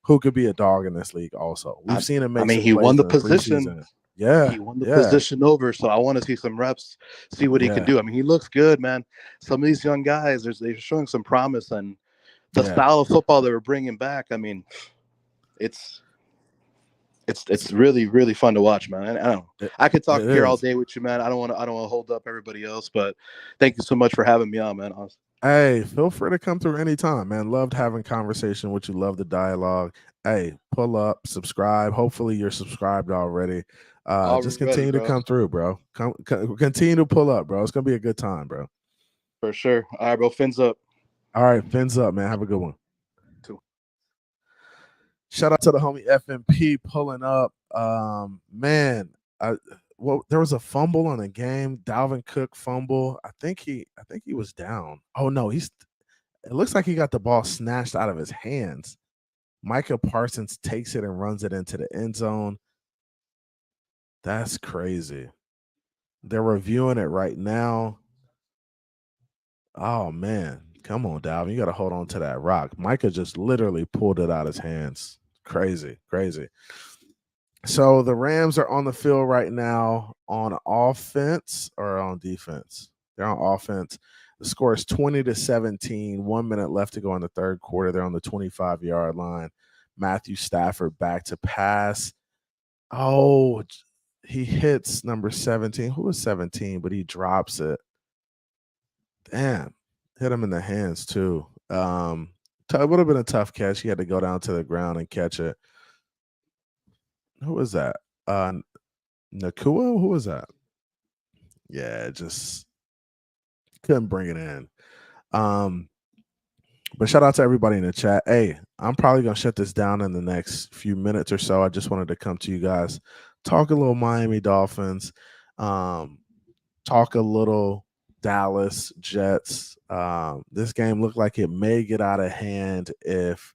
who could be a dog in this league. Also, we've seen him I make mean, some he won plays the in the position. preseason. Yeah, He won the yeah, position over, so I want to see some reps, see what he can yeah, do. I mean, he looks good, man. Some of these young guys, they're showing some promise, and the yeah. style of football they were bringing back. I mean, it's it's really really fun to watch, man. I don't. It, I could it talk here all is. day with you, man. I don't want to hold up everybody else, but thank you so much for having me on, man. Hey, feel free to come through anytime, man. Loved having conversation with you. Love the dialogue. Hey, pull up, subscribe. Hopefully you're subscribed already. Just Already, continue to bro, come through, bro. Continue to pull up, bro. It's gonna be a good time, bro. for sure. All right, bro. Fins up. All right, fins up, man. Have a good one. Too. Shout out to the homie FMP pulling up. Man, there was a fumble on a game. Dalvin Cook fumble. I think he was down. Oh no, it looks like he got the ball snatched out of his hands. Micah Parsons takes it and runs it into the end zone. That's crazy. They're reviewing it right now. Oh, man. Come on, Dalvin. You got to hold on to that rock. Micah just literally pulled it out of his hands. Crazy, crazy. So the Rams are on the field right now on offense or on defense? They're on offense. The score is 20-17. 1 minute left to go in the third quarter. They're on the 25-yard line. Matthew Stafford back to pass. Oh, he hits number 17. Who was 17? But he drops it. Damn. Hit him in the hands, too. It would have been a tough catch. He had to go down to the ground and catch it. Who was that? Nakua? Who was that? Yeah, just couldn't bring it in. But shout out to everybody in the chat. Hey, I'm probably gonna shut this down in the next few minutes or so. I just wanted to come to you guys, talk a little Miami Dolphins, talk a little Dallas Jets. This game looked like it may get out of hand if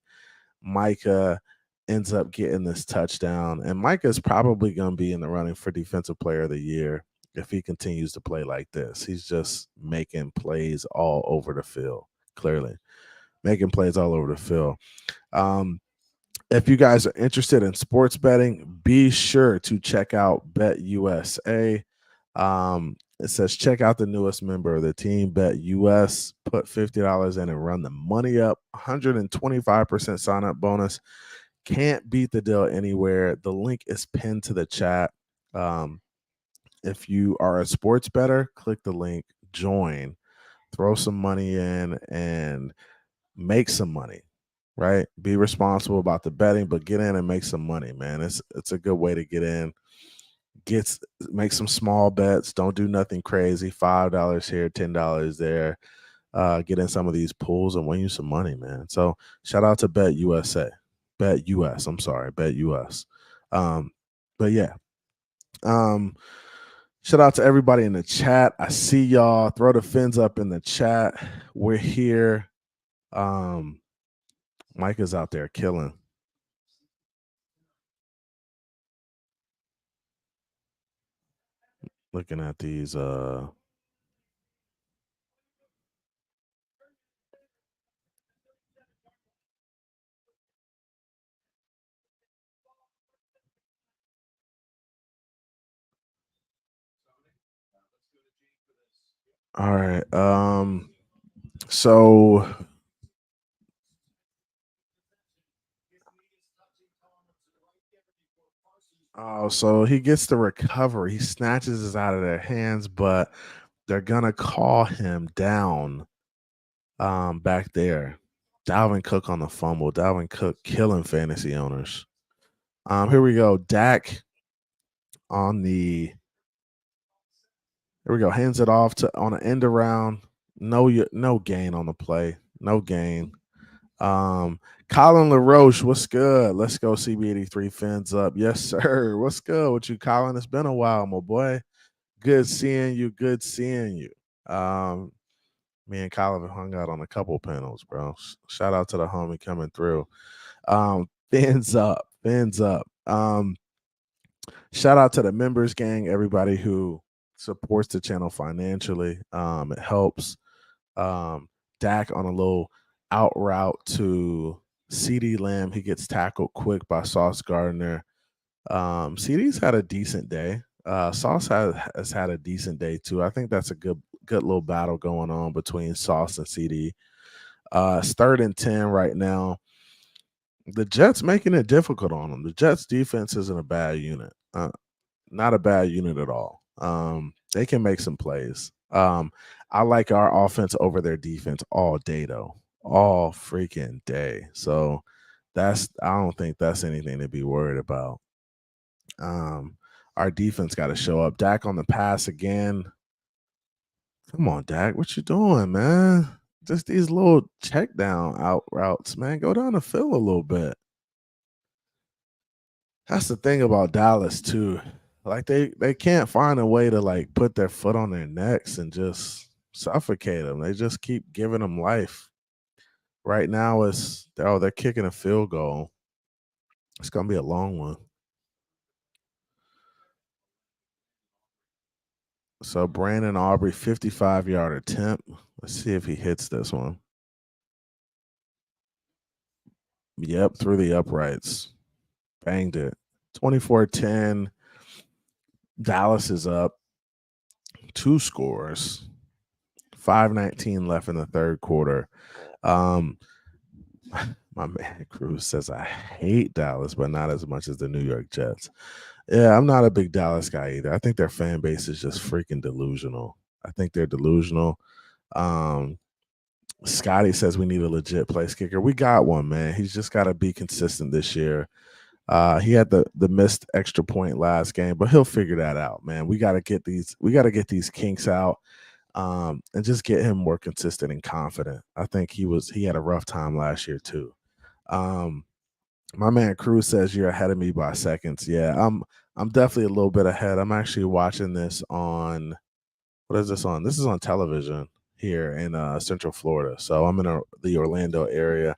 Micah ends up getting this touchdown. And Micah is probably going to be in the running for Defensive Player of the Year if he continues to play like this. He's just making plays all over the field, clearly. Making plays all over the field. If you guys are interested in sports betting, be sure to check out BetUSA. It says check out the newest member of the team, BetUS. Put $50 in and run the money up. 125% sign up bonus. Can't beat the deal anywhere. The link is pinned to the chat. If you are a sports bettor, click the link, join, throw some money in, and make some money. Right? Be responsible about the betting, but get in and make some money, man. It's a good way to get in. Make some small bets. Don't do nothing crazy. $5 here, $10 there. Get in some of these pools and win you some money, man. So shout out to BetUS. I'm sorry, BetUS. But yeah. Shout out to everybody in the chat. I see y'all. Throw the fins up in the chat. We're here. Mike is out there killing. Looking at these all right. So he gets the recovery. He snatches it out of their hands, but they're gonna call him down back there. Dalvin Cook on the fumble. Dalvin Cook killing fantasy owners. Here we go. Dak on the here we go. Hands it off to on an end around. No gain on the play. No gain. Colin LaRoche, what's good? Let's go CB83 fins up. Yes, sir. What's good with you, Colin? It's been a while, my boy. Good seeing you. Good seeing you. Me and Colin have hung out on a couple panels, bro. Shout out to the homie coming through. Fins up. Shout out to the members gang, everybody who supports the channel financially. It helps. Dak on a little out route to CeeDee Lamb. He gets tackled quick by Sauce Gardner. CeeDee's had a decent day. Sauce has had a decent day too. I think that's a good little battle going on between Sauce and CeeDee. It's 3rd and 10 right now. The Jets making it difficult on them. The Jets defense isn't a bad unit. Not a bad unit at all. They can make some plays. I like our offense over their defense all day though. All freaking day. So I don't think that's anything to be worried about. Our defense got to show up. Dak on the pass again. Come on, Dak. What you doing, man? Just these little check down out routes, man. Go down the field a little bit. That's the thing about Dallas too. Like they can't find a way to like put their foot on their necks and just suffocate them. They just keep giving them life. Right now, they're kicking a field goal. It's gonna be a long one. So Brandon Aubrey, 55-yard attempt. Let's see if he hits this one. Yep, through the uprights. Banged it. 24-10. Dallas is up. 2 scores. 5:19 left in the third quarter. My man Cruz says, I hate Dallas, but not as much as the New York Jets. Yeah, I'm not a big Dallas guy either. I think their fan base is just freaking delusional. I think they're delusional. Scotty says we need a legit place kicker. We got one, man. He's just got to be consistent this year. He had the missed extra point last game, but he'll figure that out, man. We got to get these kinks out. And just get him more consistent and confident. I think he had a rough time last year too. My man Cruz says you're ahead of me by seconds. Yeah, I'm definitely a little bit ahead. I'm actually watching this on what is this on? This is on television here in Central Florida. So I'm in the Orlando area,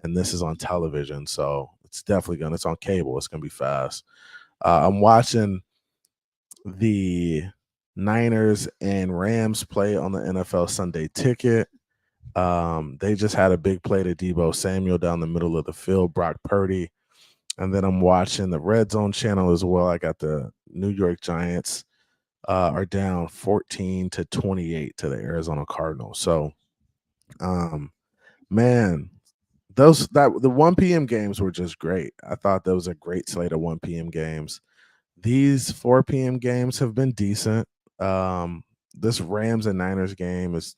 and this is on television. So it's on cable. It's gonna be fast. I'm watching the Niners and Rams play on the NFL Sunday Ticket. They just had a big play to Deebo Samuel down the middle of the field, Brock Purdy. And then I'm watching the Red Zone channel as well. I got the New York Giants are down 14-28 to the Arizona Cardinals. So, man, the 1 p.m. games were just great. I thought that was a great slate of 1 p.m. games. These 4 p.m. games have been decent. This Rams and Niners game is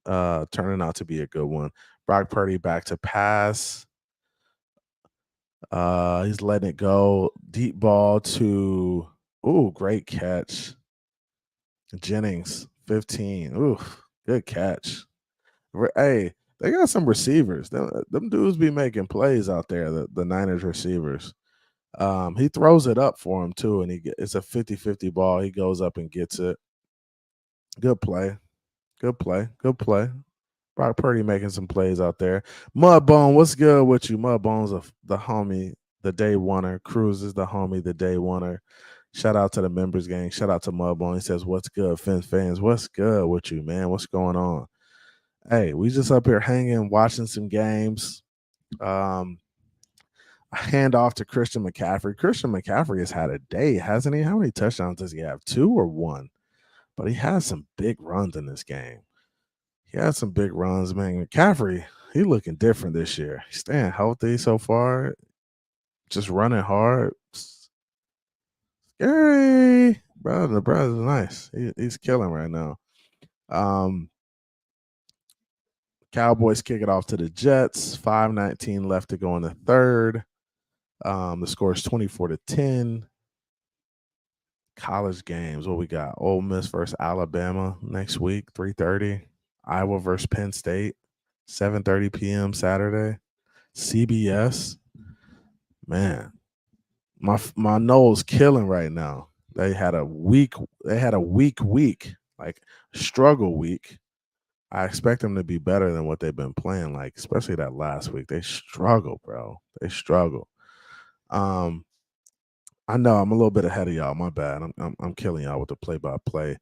turning out to be a good one. Brock Purdy back to pass. He's letting it go. Deep ball to great catch. Jennings, 15. Ooh, good catch. Hey, they got some receivers. Them dudes be making plays out there, the Niners receivers. He throws it up for him too, and it's a 50-50 ball. He goes up and gets it. Good play. Good play. Good play. Brock Purdy making some plays out there. Mudbone, what's good with you? Mudbone's the homie, the day oneer. Cruz is the homie, the day oneer. Shout out to the members gang. Shout out to Mudbone. He says, what's good, Fin fans? What's good with you, man? What's going on? Hey, we just up here hanging, watching some games. Hand off to Christian McCaffrey. Christian McCaffrey has had a day, hasn't he? How many touchdowns does he have? 2 or 1? But he has some big runs in this game. He had some big runs, man. McCaffrey, he looking different this year. He's staying healthy so far. Just running hard. Scary. The brother's nice. He's killing right now. Cowboys kick it off to the Jets. 5:19 left to go in the third. The score is 24-10. College games. What we got? Ole Miss versus Alabama next week, 3:30. Iowa versus Penn State, 7:30 p.m. Saturday. CBS. Man, my nose killing right now. They had a week week, like struggle week. I expect them to be better than what they've been playing, like especially that last week. They struggle, bro. They struggle. I know I'm a little bit ahead of y'all. My bad. I'm killing y'all with the play-by-play.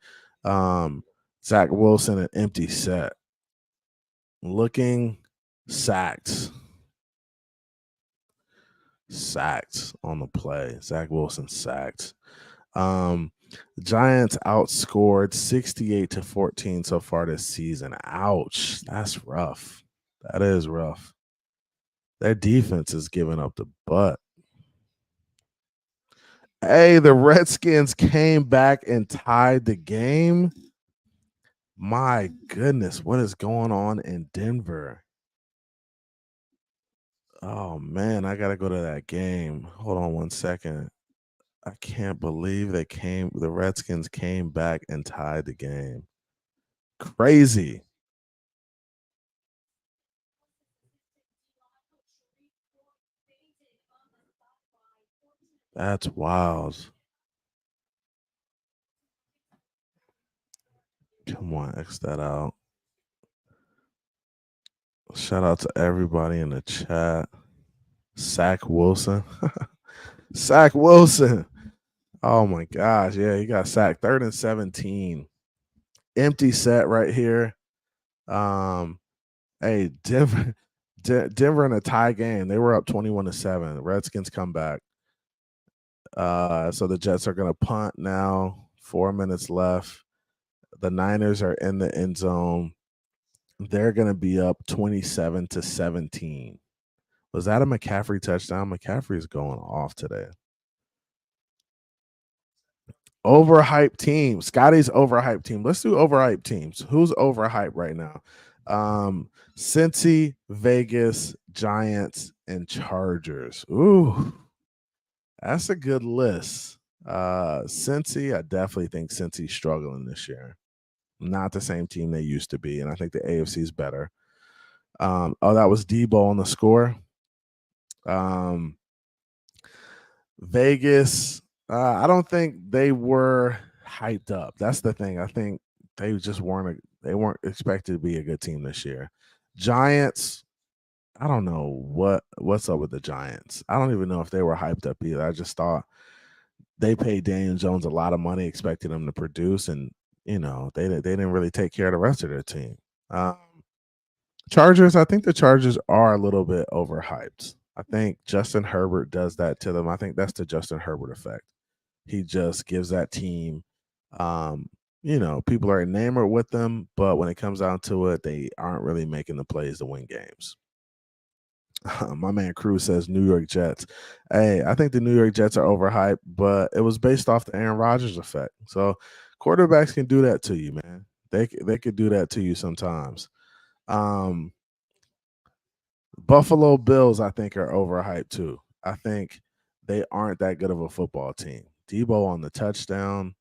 Zach Wilson, an empty set. Looking sacked. Sacked on the play. Zach Wilson sacked. Giants outscored 68-14 so far this season. Ouch. That's rough. That is rough. Their defense is giving up the butt. Hey, the Redskins came back and tied the game. My goodness, what is going on in Denver? Oh, man, I got to go to that game. Hold on one second. I can't believe the Redskins came back and tied the game. Crazy. That's wild. Come on, X that out. Shout out to everybody in the chat. Zach Wilson. Zach Wilson. Oh my gosh. Yeah, he got sacked. 3rd and 17. Empty set right here. Hey, Denver in a tie game. They were up 21-7. Redskins come back. So the Jets are gonna punt now. 4 minutes left. The Niners are in the end zone. They're gonna be up 27-17. Was that a McCaffrey touchdown? McCaffrey's going off today. Overhyped team. Scotty's overhyped team. Let's do overhyped teams. Who's overhyped right now? Cincy, Vegas, Giants, and Chargers. Ooh, that's a good list. Cincy, I definitely think Cincy's struggling this year. Not the same team they used to be, and I think the AFC is better. Oh, that was Debo on the score. Vegas, I don't think they were hyped up. That's the thing. I think they just weren't expected to be a good team this year. Giants, I don't know what's up with the Giants. I don't even know if they were hyped up either. I just thought they paid Daniel Jones a lot of money, expecting him to produce, and they didn't really take care of the rest of their team. Chargers, I think the Chargers are a little bit overhyped. I think Justin Herbert does that to them. I think that's the Justin Herbert effect. He just gives that team, people are enamored with them, but when it comes down to it, they aren't really making the plays to win games. My man Cruz says New York Jets. Hey, I think the New York Jets are overhyped, but it was based off the Aaron Rodgers effect. So quarterbacks can do that to you, man. They could do that to you sometimes. Buffalo Bills, I think, are overhyped too. I think they aren't that good of a football team. Debo on the touchdown.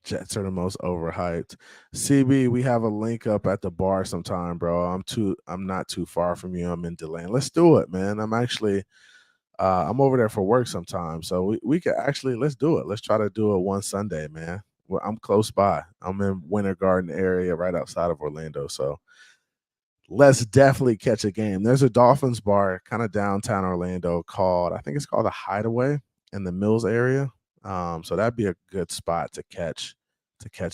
Jets are the most overhyped. CB, we have a link up at the bar sometime, bro. I'm not too far from you. I'm in DeLane. Let's do it, man. I'm over there for work sometime. So we could actually, let's do it. Let's try to do it one Sunday, man. Well, I'm close by. I'm in Winter Garden area right outside of Orlando. So let's definitely catch a game. There's a Dolphins bar kind of downtown Orlando I think it's called the Hideaway in the Mills area. So that'd be a good spot to catch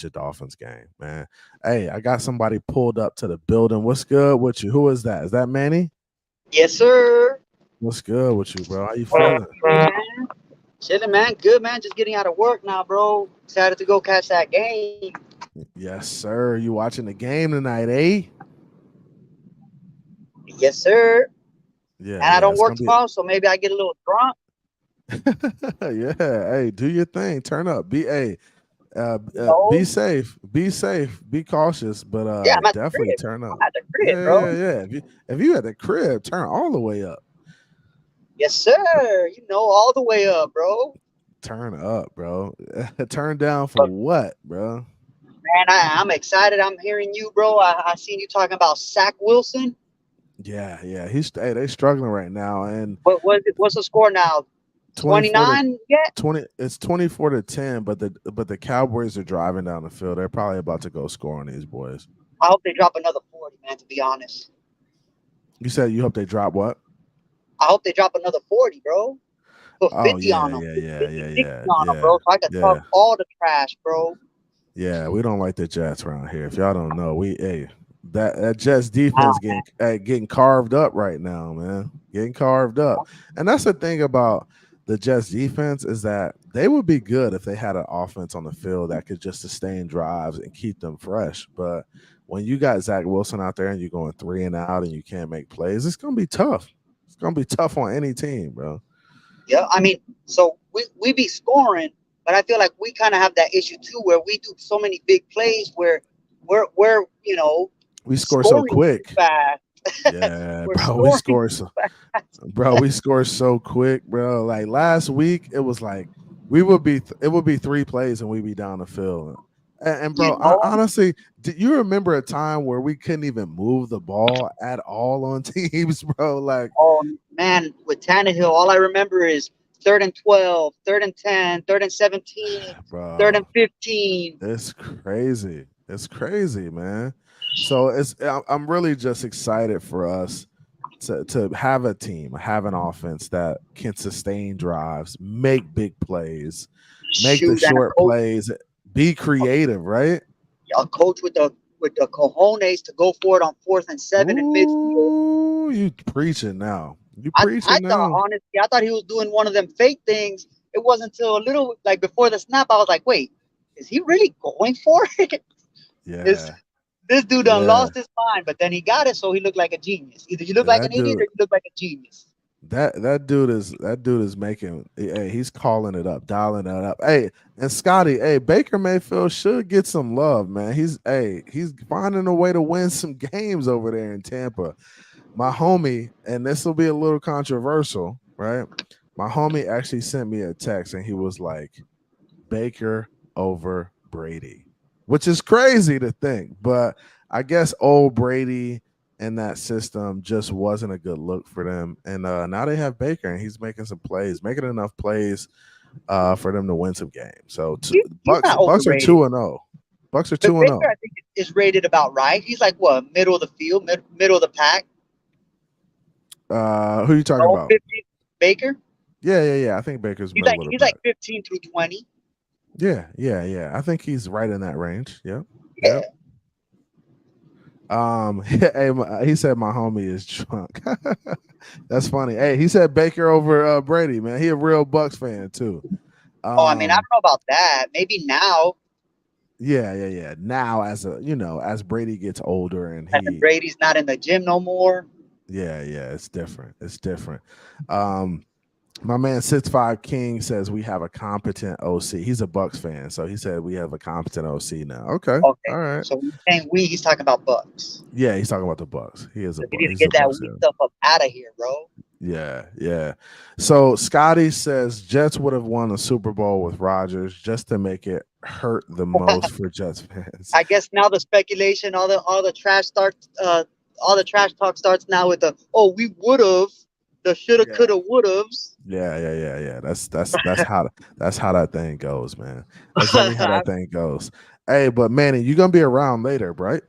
a Dolphins game, man. Hey, I got somebody pulled up to the building. What's good with you? Who is that? Is that Manny? Yes, sir. What's good with you, bro? How you feeling? Chilling, man. Good, man. Just getting out of work now, bro. Excited to go catch that game. Yes, sir. You watching the game tonight, eh? Yes, sir. Yeah. And I don't work tomorrow, so maybe I get a little drunk. Yeah. Hey, do your thing. Turn up. Be safe. Be safe. Be cautious. But definitely turn up. I'm at the crib, bro. Yeah. If you at the crib, turn all the way up. Yes, sir. All the way up, bro. Turn up, bro. Turn down for what, bro? Man, I'm excited. I'm hearing you, bro. I seen you talking about Zach Wilson. Yeah. They struggling right now. And what's the score now? 29 yet? 20. It's 24-10. But the Cowboys are driving down the field. They're probably about to go score on these boys. I hope they drop another 40, man. To be honest. You said you hope they drop what? I hope they drop another 40, bro. Put 50 on them. Yeah. On them, bro. So I can talk all the trash, bro. Yeah, we don't like the Jets around here. If y'all don't know, that Jets defense getting carved up right now, man. Getting carved up. And that's the thing about the Jets defense is that they would be good if they had an offense on the field that could just sustain drives and keep them fresh. But when you got Zach Wilson out there and you're going 3 and out and you can't make plays, it's gonna be tough. It's gonna be tough on any team, bro. Yeah, I mean, so we be scoring, but I feel like we kind of have that issue too, where we do so many big plays where we're we score so quick. Fast. Yeah, bro, we score so quick, bro. Like last week, it was like it would be 3 plays and we'd be down the field. And bro, honestly, do you remember a time where we couldn't even move the ball at all on teams, bro? Like, oh man, with Tannehill, all I remember is 3rd and 12, 3rd and 10, 3rd and 17, 3rd and Bro, 15. it's crazy. It's crazy, man. So I'm really just excited for us to have a team, have an offense that can sustain drives, make big plays, make the Shoot, and short plays, be creative, right? a coach with the cojones to go for it on 4th and 7 in midfield. Ooh, you preaching now. You I preaching thought, now. honestly, I thought he was doing one of them fake things. It wasn't until a little, like, before the snap, I was like, wait, is he really going for it? Yeah. This dude done Yeah. lost his mind, but then he got it, so he looked like a genius. Either you look like an idiot or you look like a genius. That dude is making, hey, he's calling it up, dialing it up. Hey, and Scotty, hey, Baker Mayfield should get some love, man. He's finding a way to win some games over there in Tampa. My homie, and this will be a little controversial, right? My homie actually sent me a text and he was like, Baker over Brady, which is crazy to think, but I guess old Brady and that system just wasn't a good look for them. And now they have Baker and he's making some plays, making enough plays for them to win some games. So Bucks are 2-0. Bucks are 2-0. Baker, I think, is rated about right. He's like what, middle of the field, middle of the pack. Who are you talking about? 15, Baker? Yeah. I think Baker's he's middle of the he's pack. like 15 through 20. Yeah. I think he's right in that range. Yep. Yeah. He said my homie is drunk. That's funny. Hey, he said Baker over Brady, man. He a real Bucks fan too. I mean, I don't know about that. Maybe now. Yeah. Now, as Brady gets older and Brady's not in the gym no more. Yeah, it's different. My man 6'5" King says we have a competent OC. He's a Bucks fan, so he said we have a competent OC now. Okay. All right. So he's talking about Bucks. Yeah, he's talking about the Bucks. He is a Bucks. You need to get that weak stuff up out of here, bro. Yeah. So Scotty says Jets would have won a Super Bowl with Rodgers just to make it hurt the most for Jets fans. I guess now the speculation, all the trash starts, all the trash talk starts now with we would have, the shoulda, coulda, would haves. Yeah. That's how that thing goes, man. That's really how that thing goes. Hey, but Manny, you're gonna be around later, right?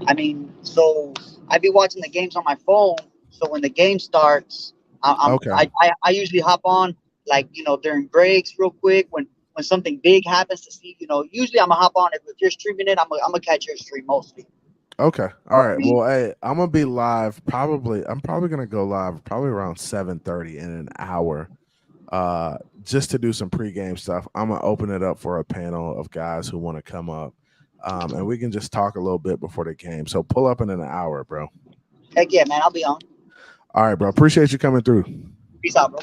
I mean, so I be watching the games on my phone. So when the game starts, I usually hop on, like, during breaks real quick when something big happens to see. Usually I'm gonna hop on. If you're streaming it, I'm gonna catch your stream mostly. Okay. All right. Well, hey, I'm gonna be live. I'm probably gonna go live probably around 7:30 in an hour, just to do some pregame stuff. I'm gonna open it up for a panel of guys who want to come up, and we can just talk a little bit before the game. So pull up in an hour, bro. Heck yeah, man. I'll be on. All right, bro. Appreciate you coming through. Peace out, bro.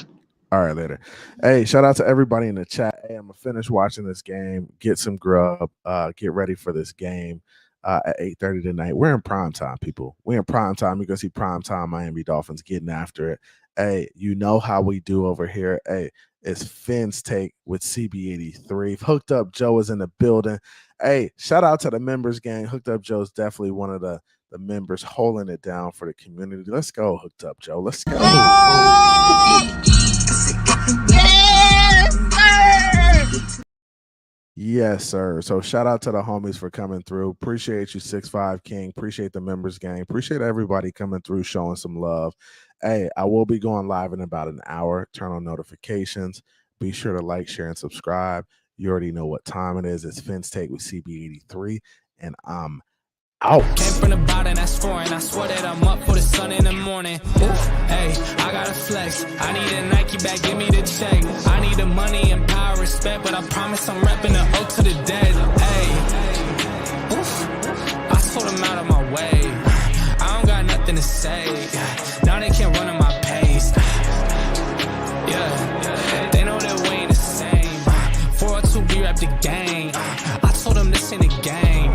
All right, later. Hey, shout out to everybody in the chat. Hey, I'm gonna finish watching this game, get some grub, get ready for this game. At 8:30 tonight. We're in prime time, people. We're in prime time. You're gonna see prime time Miami Dolphins getting after it. Hey, you know how we do over here. Hey, it's Finn's Take with CB83. Hooked Up Joe is in the building. Hey, shout out to the members gang. Hooked Up Joe's definitely one of the members holding it down for the community. Let's go, Hooked Up Joe. Let's go. Yes, sir. So shout out to the homies for coming through. Appreciate you, 6'5" King. Appreciate the members gang. Appreciate everybody coming through, showing some love. Hey, I will be going live in about an hour. Turn on notifications. Be sure to like, share, and subscribe. You already know what time it is. It's Finn's Take with CB83, and I'm out. Came from the bottom, that's foreign. I swear that I'm up for the sun in the morning. Ooh, hey, I gotta flex. I need a Nike bag, give me the check. I need the money and power, respect, but I promise I'm repping the O to the dead. Hey, oof, I told them out of my way. I don't got nothing to say. Now they can't run at my pace. Yeah, they know that we ain't the same. 402 B rap the game. I told them this ain't a game.